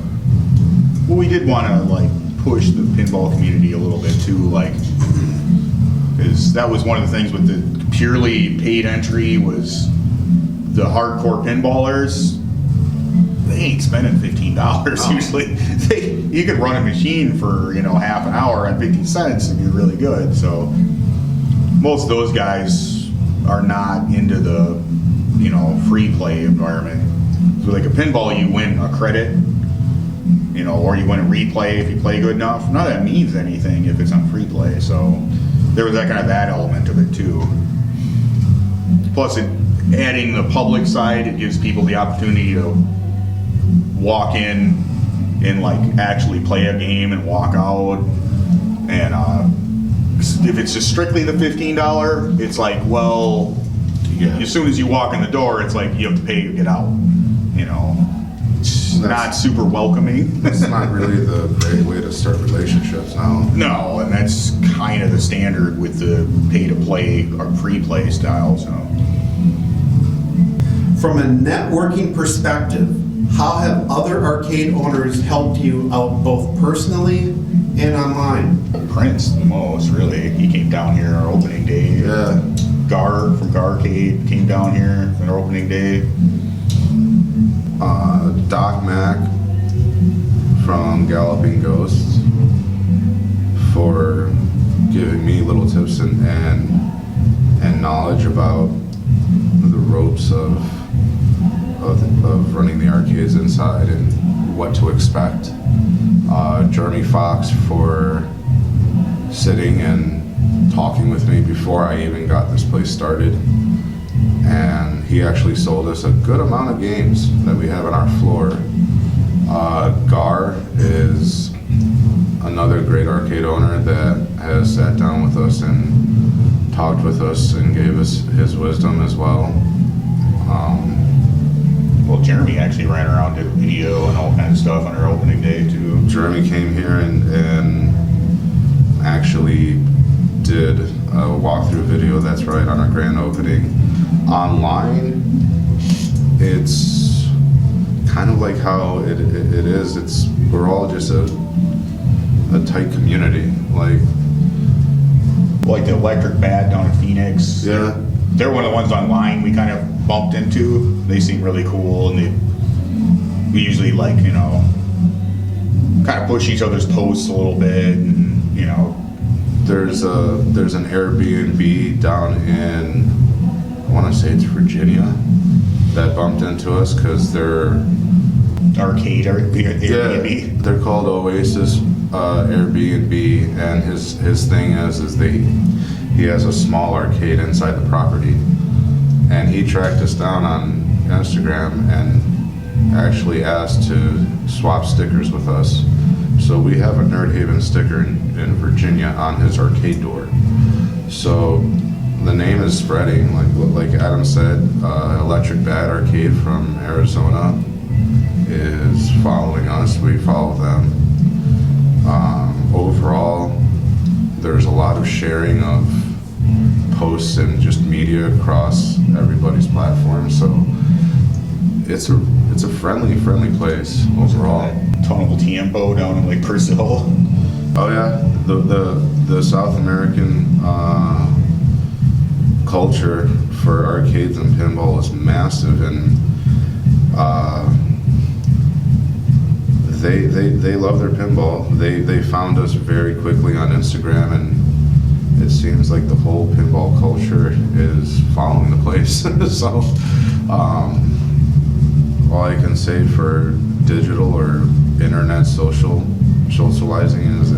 Well, we did want to push the pinball community a little bit too, because that was one of the things with the purely paid entry was the hardcore pinballers. They ain't spending $15 usually. You could run a machine for half an hour at 50 cents and be really good. So most of those guys are not into the free play environment. So like a pinball, you win a credit, or you win a replay if you play good enough. None of that means anything if it's on free play. So there was that element of it too. Plus, adding the public side, it gives people the opportunity to walk in and actually play a game and walk out. And if it's just strictly the $15, it's as soon as you walk in the door, it's you have to pay to get out. It's not super welcoming. It's not really the great way to start relationships now. No, and that's kind of the standard with the pay-to-play or free-play style. So, from a networking perspective, how have other arcade owners helped you out both personally and online? Prince, the most, really. He came down here our opening day. Yeah. Gar from Garcade came down here for our opening day. Doc Mac from Galloping Ghosts for giving me little tips and knowledge about the ropes of running the arcades inside and what to expect. Jeremy Fox for sitting and talking with me before I even got this place started. And he actually sold us a good amount of games that we have on our floor. Gar is another great arcade owner that has sat down with us and talked with us and gave us his wisdom as well. Well, Jeremy actually ran around, did video and all kinds of stuff on our opening day too. Jeremy came here and actually did a walkthrough video, that's right, on our grand opening. Online, it's kind of like how it is. We're all just a tight community. Like the Electric Bat down in Phoenix. Yeah. They're one of the ones online we kind of bumped into. They seem really cool, and we usually kind of push each other's posts a little bit, and there's an Airbnb down in, I want to say it's Virginia, that bumped into us because they're arcade Airbnb. Yeah, they're called Oasis Airbnb, and his thing is he has a small arcade inside the property, and he tracked us down on Instagram and actually asked to swap stickers with us. So we have a NerdHaven sticker in Virginia on his arcade door. So the name is spreading, like Adam said. Electric Bat Arcade from Arizona is following us. We follow them. Overall, there's a lot of sharing of posts and just media across everybody's platform. So it's a friendly place overall. Tunnel Tiempo down in Lake Brazil. Oh yeah, the South American culture for arcades and pinball is massive, and they love their pinball. They found us very quickly on Instagram, and it seems like the whole pinball culture is following the place. So all I can say for digital or internet socializing is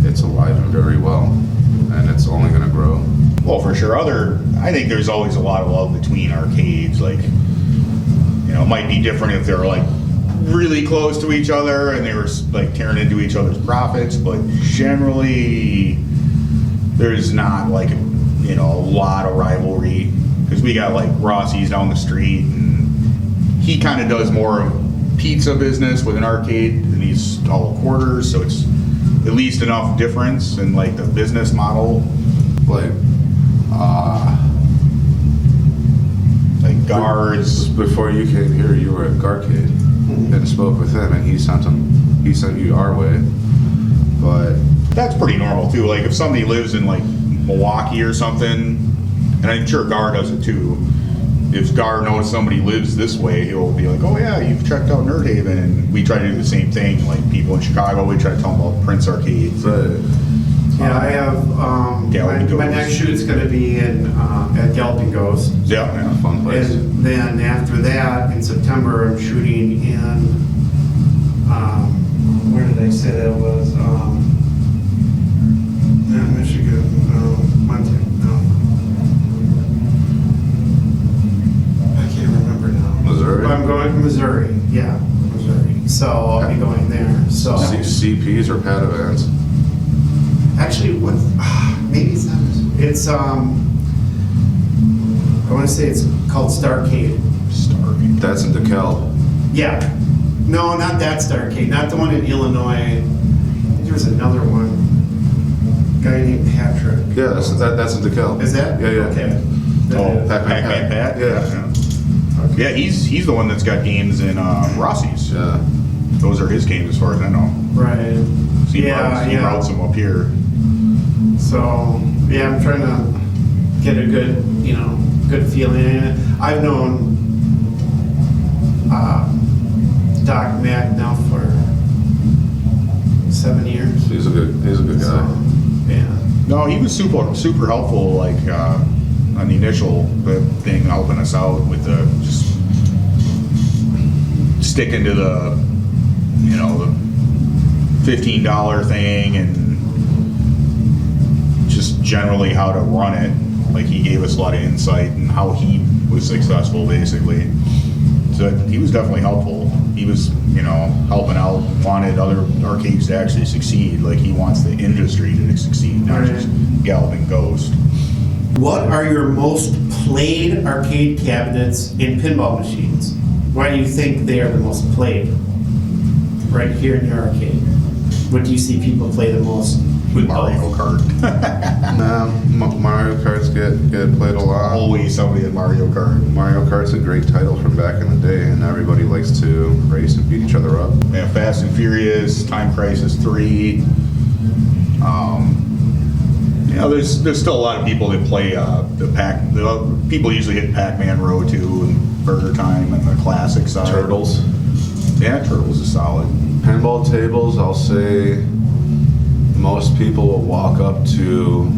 it's alive and very well, and it's only going to grow. Well, for sure. I think there's always a lot of love between arcades. Like, you know, it might be different if they're like really close to each other and they were like tearing into each other's profits, but generally there's not like, you know, a lot of rivalry, because we got like Rossi's down the street, and he kind of does more pizza business with an arcade, and he's all quarters, so it's at least enough difference in like the business model. Like guards. Before you came here, you were at Garcade and spoke with him, and he sent you our way. But That's pretty normal too. Like if somebody lives in like Milwaukee or something, and I'm sure Gar does it too. If Gar knows somebody lives this way, he'll be like, "Oh yeah, you've checked out NerdHaven," and we try to do the same thing. Like people in Chicago, we try to tell them about Prince Arcades. Yeah, I have, my next shoot's gonna be in, at Galloping Ghost. Yeah. fun place. And then after that, in September, I'm shooting in, where did I say that was? Michigan, Montana, no. I can't remember now. Missouri? I'm going to Missouri, yeah, Missouri. So I'll be going there, so. CPs or pad events? Actually, what, maybe it's not, it's, I want to say it's called Starcade. Starcade. That's in DeKalb. Yeah. No, not that Starcade, not the one in Illinois. I think there was another one. Guy named Patrick. Yeah, that's in DeKalb. Is that? Yeah. Okay. Oh, Pac-Man Pat? Yeah. Yeah, he's the one that's got games in Rossi's. Yeah. Those are his games as far as I know. Right. So he routes them up here. So, yeah, I'm trying to get a good, good feeling. I've known Doc Mack now for 7 years. He's a good guy. So, yeah. No, he was super helpful, like on the initial thing, helping us out with the just sticking to the $15 thing and just generally how to run it. Like he gave us a lot of insight and how he was successful, basically. So he was definitely helpful. He was, helping out, wanted other arcades to actually succeed. Like he wants the industry to succeed, not just Galloping Ghost. What are your most played arcade cabinets in pinball machines? Why do you think they are the most played right here in your arcade? What do you see people play the most? With Mario Kart. Mario Karts get played a lot. Always somebody at Mario Kart. Mario Kart's a great title from back in the day, and everybody likes to race and beat each other up. Yeah, Fast and Furious, Time Crisis 3. There's still a lot of people that play people usually hit Pac-Man Row 2 and Burger Time and the classic side. Turtles. Yeah, Turtles is solid. Pinball tables, I'll say most people will walk up to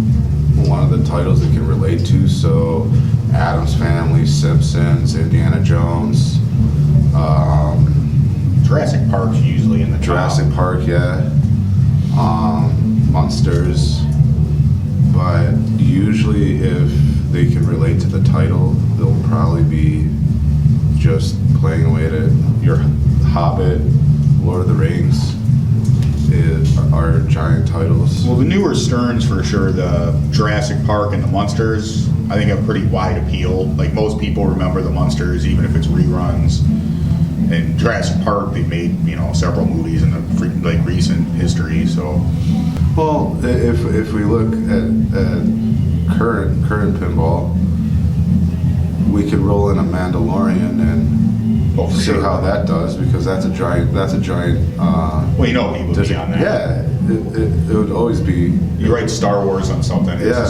one of the titles they can relate to. So Addams Family, Simpsons, Indiana Jones. Jurassic Park's usually in the Jurassic top. Park, yeah. Monsters. But usually if they can relate to the title, they'll probably be just playing away at it. Your Hobbit, Lord of the Rings, are giant titles. Well, the newer Sterns for sure, the Jurassic Park and the Munsters, I think have pretty wide appeal. Like most people remember the Munsters, even if it's reruns. And Jurassic Park, they made several movies in the recent history. So, Well, if we look at current pinball, we could roll in a Mandalorian and for see sure. how that does, because that's a giant. Well, people would be on that. Yeah, it would always be. You write Star Wars on something. It's Yeah,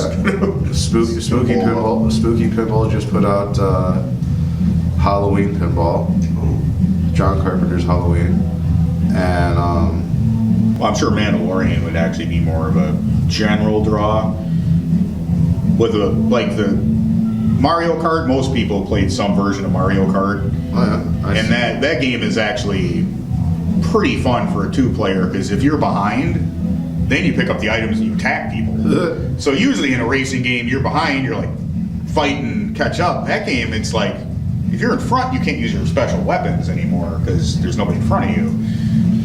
spooky pinball. Spooky pinball just put out Halloween pinball, John Carpenter's Halloween, and Well, I'm sure Mandalorian would actually be more of a general draw. With the Mario Kart, most people played some version of Mario Kart. And that game is actually pretty fun for a two-player, because if you're behind, then you pick up the items and you attack people. So usually in a racing game, you're behind, you're like fighting, catch up. That game, it's like, if you're in front, you can't use your special weapons anymore because there's nobody in front of you.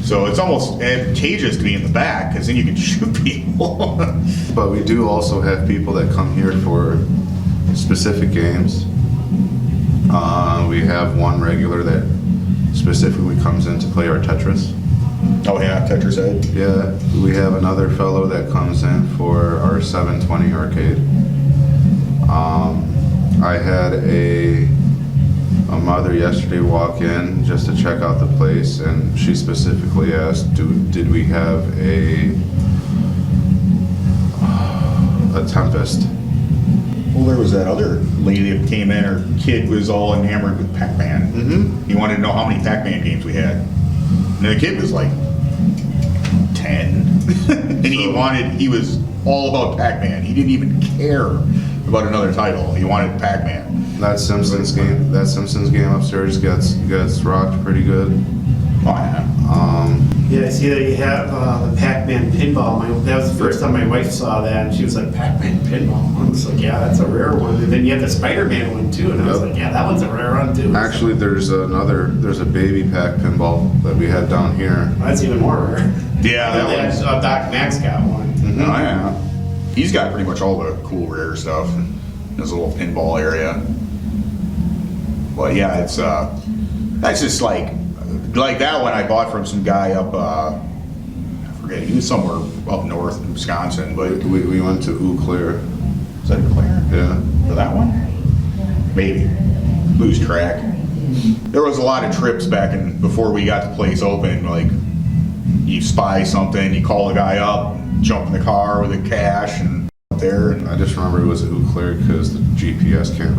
So it's almost advantageous to be in the back, because then you can shoot people. But we do also have people that come here for specific games. We have one regular that specifically comes in to play our Tetris. Oh yeah, Tetris Ed. Yeah, we have another fellow that comes in for our 720 arcade. I had a mother yesterday walk in just to check out the place, and she specifically asked, did we have a Tempest? Well, there was that other lady that came in, her kid was all enamored with Pac-Man. Mm-hmm. He wanted to know how many Pac-Man games we had. And the kid was like 10. And he was all about Pac-Man. He didn't even care about another title. He wanted Pac-Man. That Simpsons game upstairs gets rocked pretty good. Oh yeah. Yeah, I see that you have the Pac-Man pinball. That was the first time my wife saw that, and she was like, Pac-Man pinball? I was like, yeah, that's a rare one. And then you have the Spider-Man one too, and I was like, yeah, that one's a rare one too. Actually, there's a baby pack pinball that we had down here. That's even more rare. Yeah, that one's... Doc Max got one. Mm-hmm. Oh yeah. He's got pretty much all the cool rare stuff in his little pinball area. But yeah, it's that's just like that one I bought from some guy up I forget, he was somewhere up north in Wisconsin, but We went to Eau Claire. is that Claire? Yeah. For that one? Maybe. Lose track. There was a lot of trips back before we got the place open, like you spy something, you call the guy up, jump in the car with the cash and up there. And I just remember it was Eau Claire because the GPS can't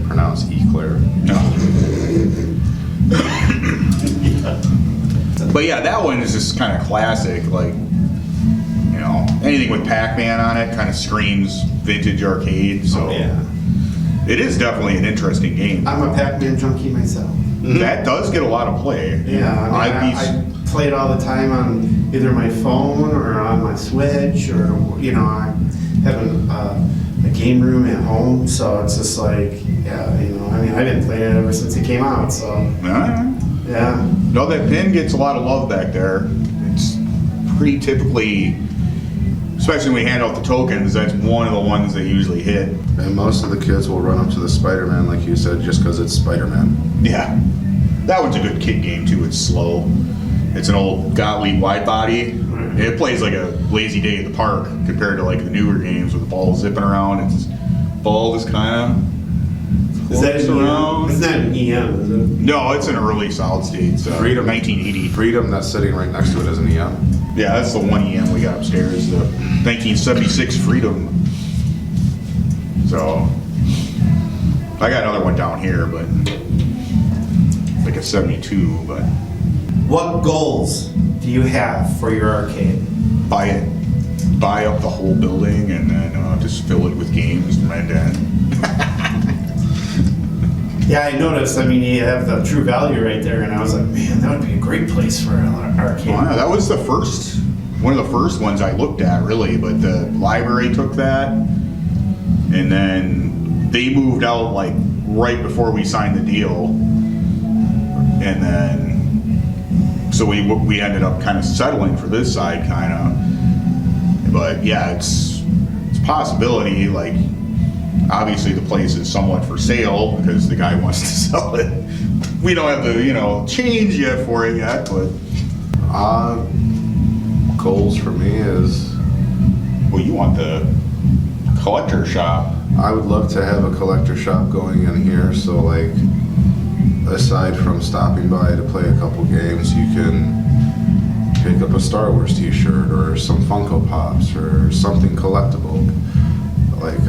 pronounce Eclair. no. But yeah, that one is just kind of classic, like, anything with Pac-Man on it kind of screams vintage arcade, so Yeah. it is definitely an interesting game. I'm a Pac-Man junkie myself. That does get a lot of play. Yeah, I play it all the time on either my phone or on my Switch, or I have a game room at home, so it's just like, I've been playing it ever since it came out, so yeah. No, that pin gets a lot of love back there. It's pretty typically, especially when we hand out the tokens, that's one of the ones they usually hit. And most of the kids will run up to the Spider-Man, like you said, just because it's Spider-Man. Yeah, that one's a good kid game too. It's slow. It's an old Gottlieb wide body. It plays like a lazy day at the park compared to like the newer games with the ball zipping around. Its ball is kind of Is that an around. It's not an EM, is it? No, it's an early solid state. It's, Freedom. 1980. Freedom, that's sitting right next to it, is an EM. Yeah, that's the one EM we got upstairs, the 1976 Freedom. So, I got another one down here, but like a 72, but What goals do you have for your arcade? buy up the whole building and then just fill it with games from end to end. Yeah, I noticed. You have the True Value right there, and I was like, man, that would be a great place for an arcade. Wow, that was one of the first ones I looked at, really, but the library took that, and then they moved out like right before we signed the deal, and then So we ended up kind of settling for this side, kind of. But yeah, it's a possibility. Like, obviously the place is somewhat for sale because the guy wants to sell it. We don't have the change yet for it yet, but Goals for me is, well, you want the collector shop. I would love to have a collector shop going in here, so like, aside from stopping by to play a couple games, you can pick up a Star Wars t-shirt or some Funko Pops or something collectible. Like,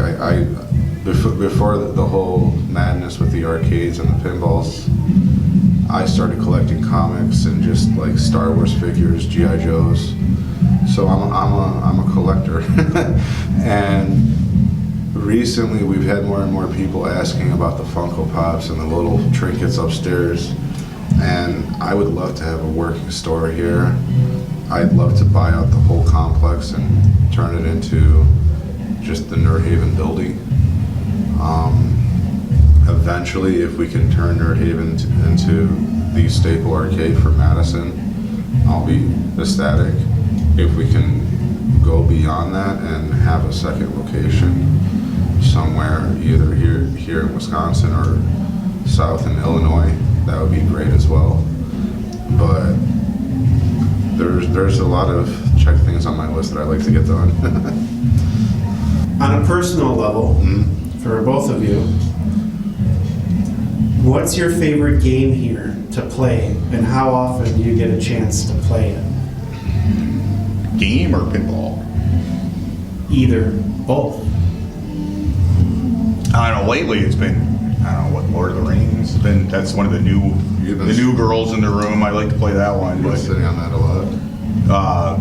before the whole madness with the arcades and the pinballs, I started collecting comics and just like Star Wars figures, G.I. Joes. So I'm a collector. And recently we've had more and more people asking about the Funko Pops and the little trinkets upstairs. And I would love to have a working store here. I'd love to buy out the whole complex and turn it into just the NerdHaven building. Eventually, if we can turn NerdHaven into the staple arcade for Madison, I'll be ecstatic. If we can go beyond that and have a second location somewhere, either here in Wisconsin or south in Illinois, that would be great as well. But there's a lot of check things on my list that I'd like to get done. On a personal level, for both of you, what's your favorite game here to play, and how often do you get a chance to play it? Game or pinball? Either, both. I don't know. Lately, it's been, I don't know what, Lord of the Rings. That's one of the new girls in the room. I like to play that one. I've been sitting on that a lot.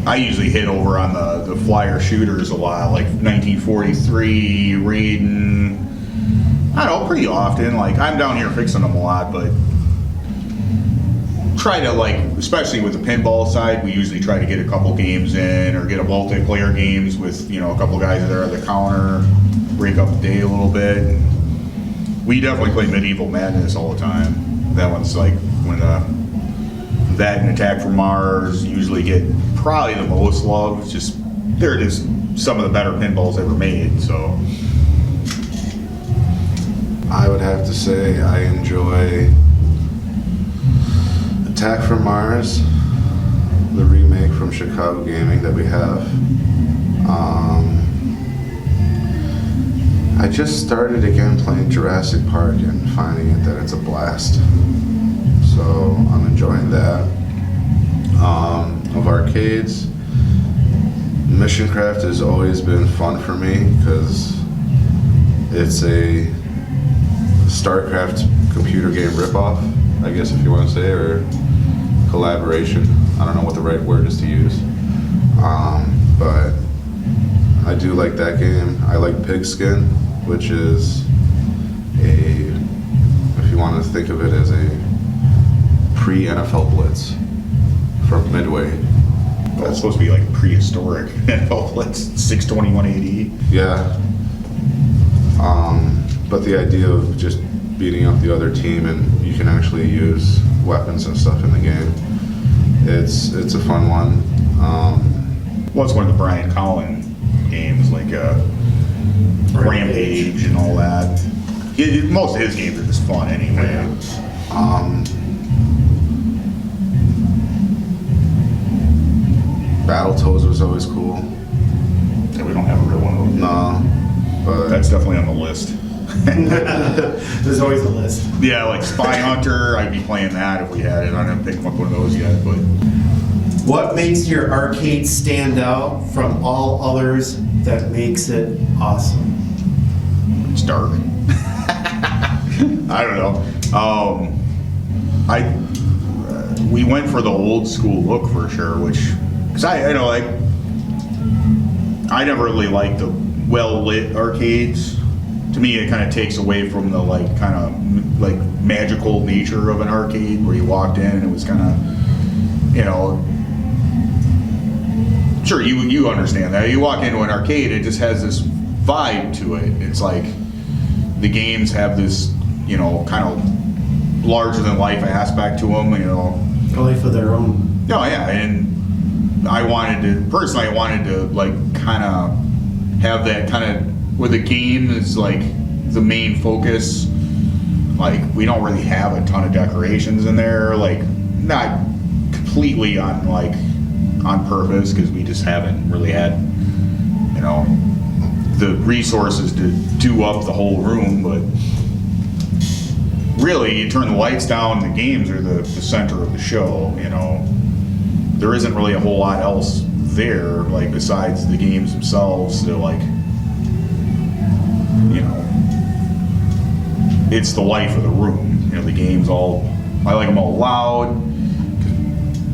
I usually hit over on the flyer shooters a lot, like 1943, Raiden. I don't know, pretty often. Like, I'm down here fixing them a lot, but try to, like, especially with the pinball side, we usually try to get a couple games in or get a multiplayer games with, a couple guys there at the counter, break up the day a little bit. We definitely play Medieval Madness all the time. That one's like when that and Attack from Mars usually get probably the most love. It's just, they're just some of the better pinballs ever made, so. I would have to say I enjoy Attack from Mars, the remake from Chicago Gaming that we have. I just started again playing Jurassic Park and finding it that it's a blast. So I'm enjoying that. Of arcades, Mission Craft has always been fun for me because it's a StarCraft computer game ripoff, I guess if you want to say, or collaboration. I don't know what the right word is to use. But I do like that game. I like Pigskin, which is if you want to think of it as a pre-NFL Blitz from Midway. That's supposed to be like prehistoric. Let's 621 AD. Yeah. But the idea of just beating up the other team and you can actually use weapons and stuff in the game. It's a fun one. Well, it's one of the Brian Collin games, like Rampage and all that. Most of his games are just fun anyway. Battletoads was always cool. Yeah, we don't have a real one of those. No, but That's definitely on the list. There's always a list. Yeah, like Spy Hunter, I'd be playing that if we had it. I haven't picked up one of those yet, but What makes your arcade stand out from all others that makes it awesome? it's dark. I don't know. We went for the old school look for sure, because I never really liked the well lit arcades. To me, it kind of takes away from the magical nature of an arcade where you walked in and it was kind of, sure, you understand that. You walk into an arcade, it just has this vibe to it. It's like the games have this, kind of larger than life aspect to them, you know. A life of their own. No, yeah, and I wanted to like kind of have that kind of where the game is like the main focus. Like we don't really have a ton of decorations in there, like not completely on purpose, because we just haven't really had, you know, the resources to do up the whole room. But really, you turn the lights down, the games are the center of the show, you know. There isn't really a whole lot else there, like besides the games themselves. They're like, you know, it's the life of the room. You know, the games all, I like them all loud.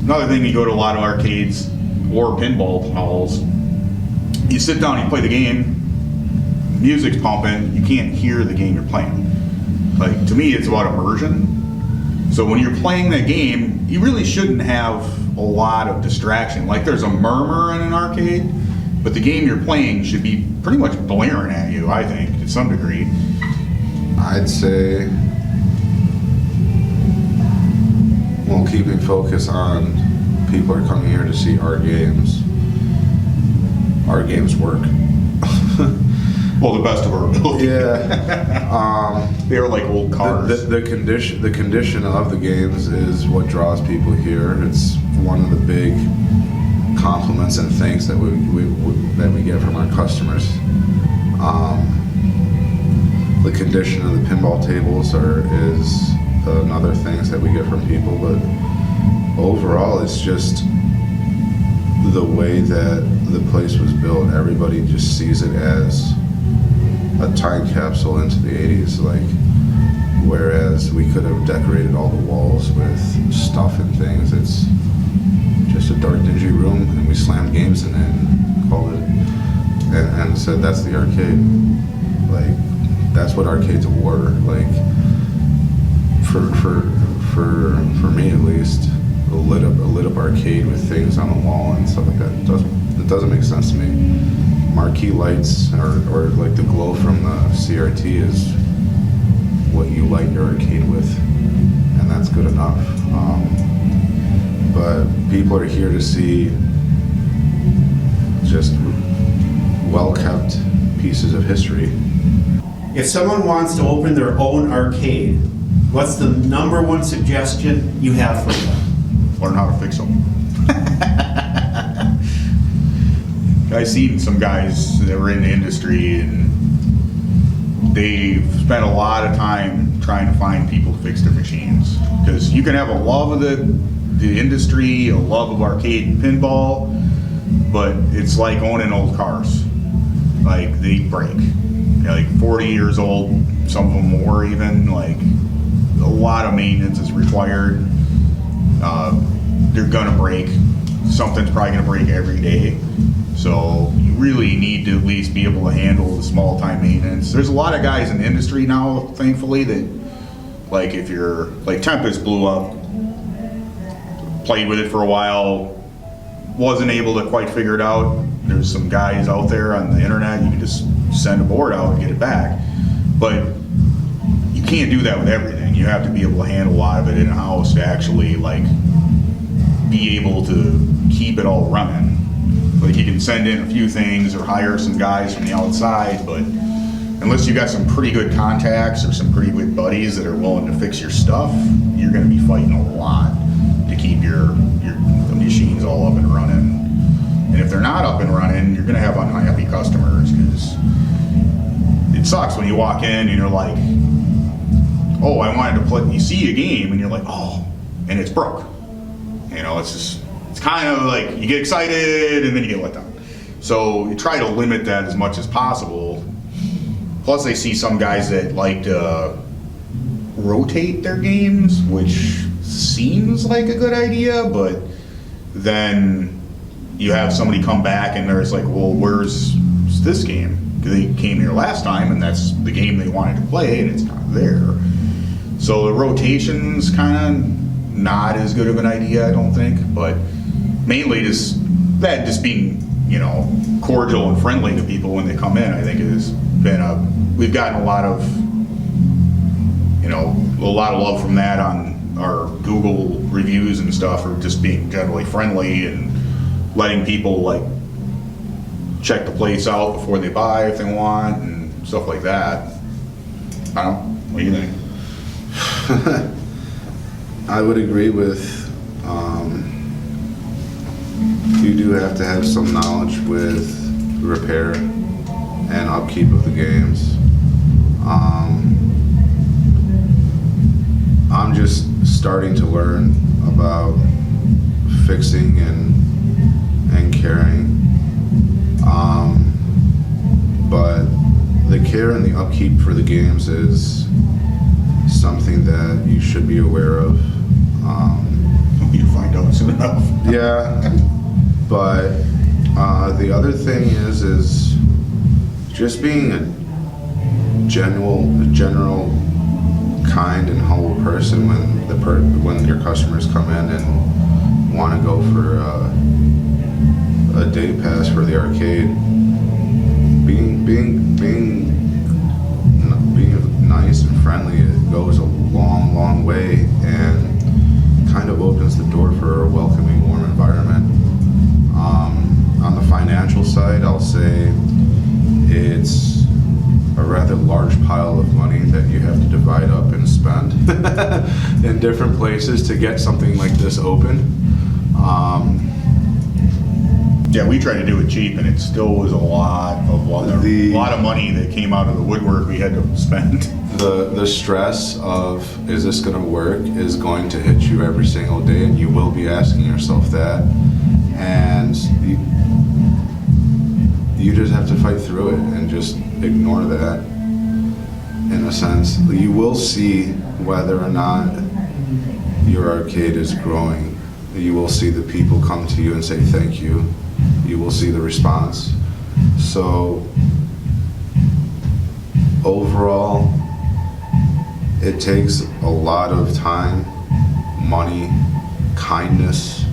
Another thing, you go to a lot of arcades or pinball halls, you sit down, you play the game, music's pumping, you can't hear the game you're playing. Like, to me, it's about immersion. So when you're playing that game, you really shouldn't have a lot of distraction. Like, there's a murmur in an arcade, but the game you're playing should be pretty much blaring at you, I think, to some degree. I'd say, well, keeping focus on people are coming here to see our games. Our games work. Well, the best of our ability. Yeah. They're like old cars. The condition of the games is what draws people here. It's one of the big compliments and thanks that we get from our customers. The condition of the pinball tables is another things that we get from people, but overall it's just the way that the place was built. Everybody just sees it as a time capsule into the 80s, like, whereas we could have decorated all the walls with stuff and things. It's just a dark, dingy room, and we slammed games in it and called it, and said that's the arcade. Like, that's what arcades were. Like, for me at least, a lit up arcade with things on the wall and stuff like that. It doesn't make sense to me. Marquee lights or like the glow from the CRT is what you light your arcade with, and that's good enough. But people are here to see just well-kept pieces of history. If someone wants to open their own arcade, what's the number one suggestion you have for them? Learn how to fix them. I've seen some guys that were in the industry, and they've spent a lot of time trying to find people to fix their machines. Because you can have a love of the industry, a love of arcade and pinball, but it's like owning old cars. Like, they break. They're like 40 years old, some of them more even. Like, a lot of maintenance is required. They're gonna break. Something's probably gonna break every day. So you really need to at least be able to handle the small time maintenance. There's a lot of guys in the industry now, thankfully, that, like, if you're, like, Tempest blew up, played with it for a while, wasn't able to quite figure it out. There's some guys out there on the internet, you can just send a board out and get it back. But you can't do that with everything. You have to be able to handle a lot of it in-house to actually, like, be able to keep it all running. Like, you can send in a few things or hire some guys from the outside, but unless you got some pretty good contacts or some pretty good buddies that are willing to fix your stuff, you're going to be fighting a lot to keep the machines all up and running. And if they're not up and running, you're going to have unhappy customers, because it sucks when you walk in and you're like, oh, I wanted to play, you see a game and you're like, oh, and it's broke. You know, it's kind of like you get excited and then you get let down. So you try to limit that as much as possible. Plus, I see some guys that like to rotate their games, which seems like a good idea, but then you have somebody come back and there's like, well, where's this game? They came here last time and that's the game they wanted to play and it's not there. So the rotation's kind of not as good of an idea, I don't think, but mainly just being, you know, cordial and friendly to people when they come in, I think has been we've gotten a lot of a lot of love from that on our Google reviews and stuff, or just being generally friendly and letting people like check the place out before they buy if they want and stuff like that. I don't know. What do you think? I would agree with, you do have to have some knowledge with repair and upkeep of the games. I'm just starting to learn about fixing and caring. But the care and the upkeep for the games is something that you should be aware of. You find out soon enough. Yeah, but the other thing is just being a general kind and humble person when your customers come in and want to go for a day pass for the arcade. Being nice and friendly, it goes a long way and kind of opens the door for a welcoming, warm environment. On the financial side, I'll say it's a rather large pile of money that you have to divide up and spend in different places to get something like this open. Yeah, we tried to do it cheap, and it still was a lot of money that came out of the woodwork we had to spend. The stress of, is this going to work, is going to hit you every single day, and you will be asking yourself that. And you just have to fight through it and just ignore that. In a sense, you will see whether or not your arcade is growing. You will see the people come to you and say thank you. You will see the response. So overall, it takes a lot of time, money, kindness,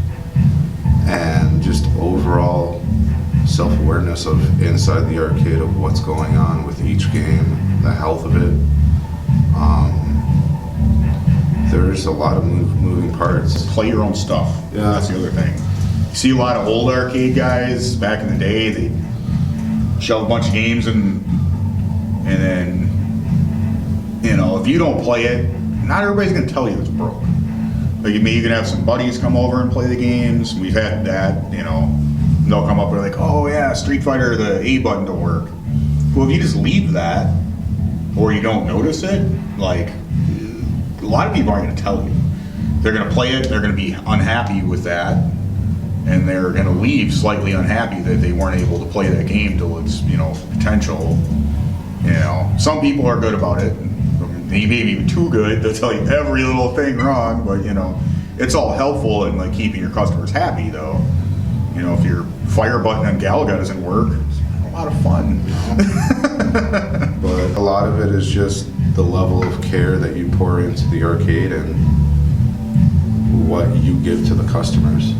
and just overall self-awareness of inside the arcade of what's going on with each game, the health of it. There's a lot of moving parts. Play your own stuff. Yeah. That's the other thing. You see a lot of old arcade guys back in the day, they shove a bunch of games and then, if you don't play it, not everybody's going to tell you it's broke. Like, maybe you can have some buddies come over and play the games. We've had that, they'll come up and they're like, oh yeah, Street Fighter, the A button don't work. Well, if you just leave that, or you don't notice it, like, a lot of people aren't going to tell you. They're going to play it, they're going to be unhappy with that, and they're going to leave slightly unhappy that they weren't able to play that game till its, potential. Some people are good about it. They may be even too good. They'll tell you every little thing wrong, but it's all helpful in like keeping your customers happy, though. If your fire button on Galaga doesn't work, it's a lot of fun. But a lot of it is just the level of care that you pour into the arcade and what you give to the customers.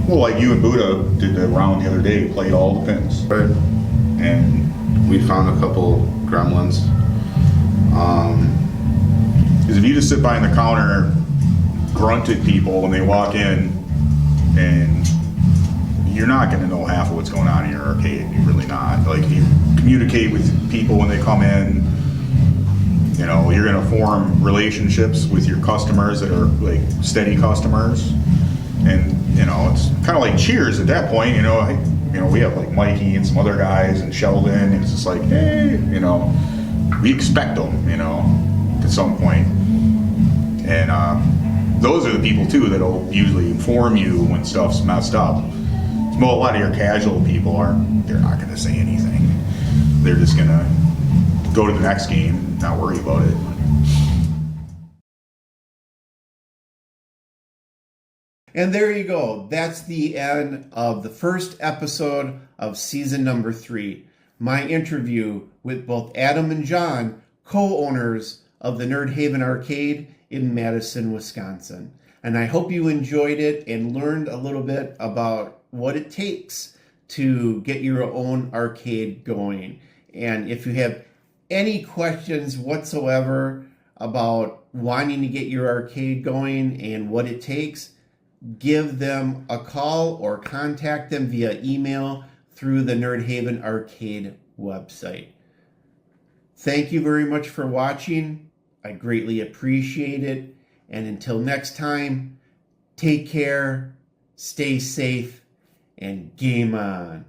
Well, like you and Buddha did that round the other day, played all the pins. Right. And we found a couple gremlins. Because if you just sit behind the counter, grunt at people when they walk in, and you're not going to know half of what's going on in your arcade. You're really not. Like, if you communicate with people when they come in, you're going to form relationships with your customers that are like steady customers. And, it's kind of like Cheers at that point. We have like Mikey and some other guys and Sheldon, and it's just like, hey, we expect them, at some point. And those are the people too that'll usually inform you when stuff's messed up. Well, a lot of your casual people they're not going to say anything. They're just going to go to the next game and not worry about it. And there you go. That's the end of the first episode of season number 3. My interview with both Adam and John, co-owners of the NerdHaven Arcade in Madison, Wisconsin. And I hope you enjoyed it and learned a little bit about what it takes to get your own arcade going. And if you have any questions whatsoever about wanting to get your arcade going and what it takes, give them a call or contact them via email through the NerdHaven Arcade website. Thank you very much for watching. I greatly appreciate it. And until next time, take care, stay safe, and game on.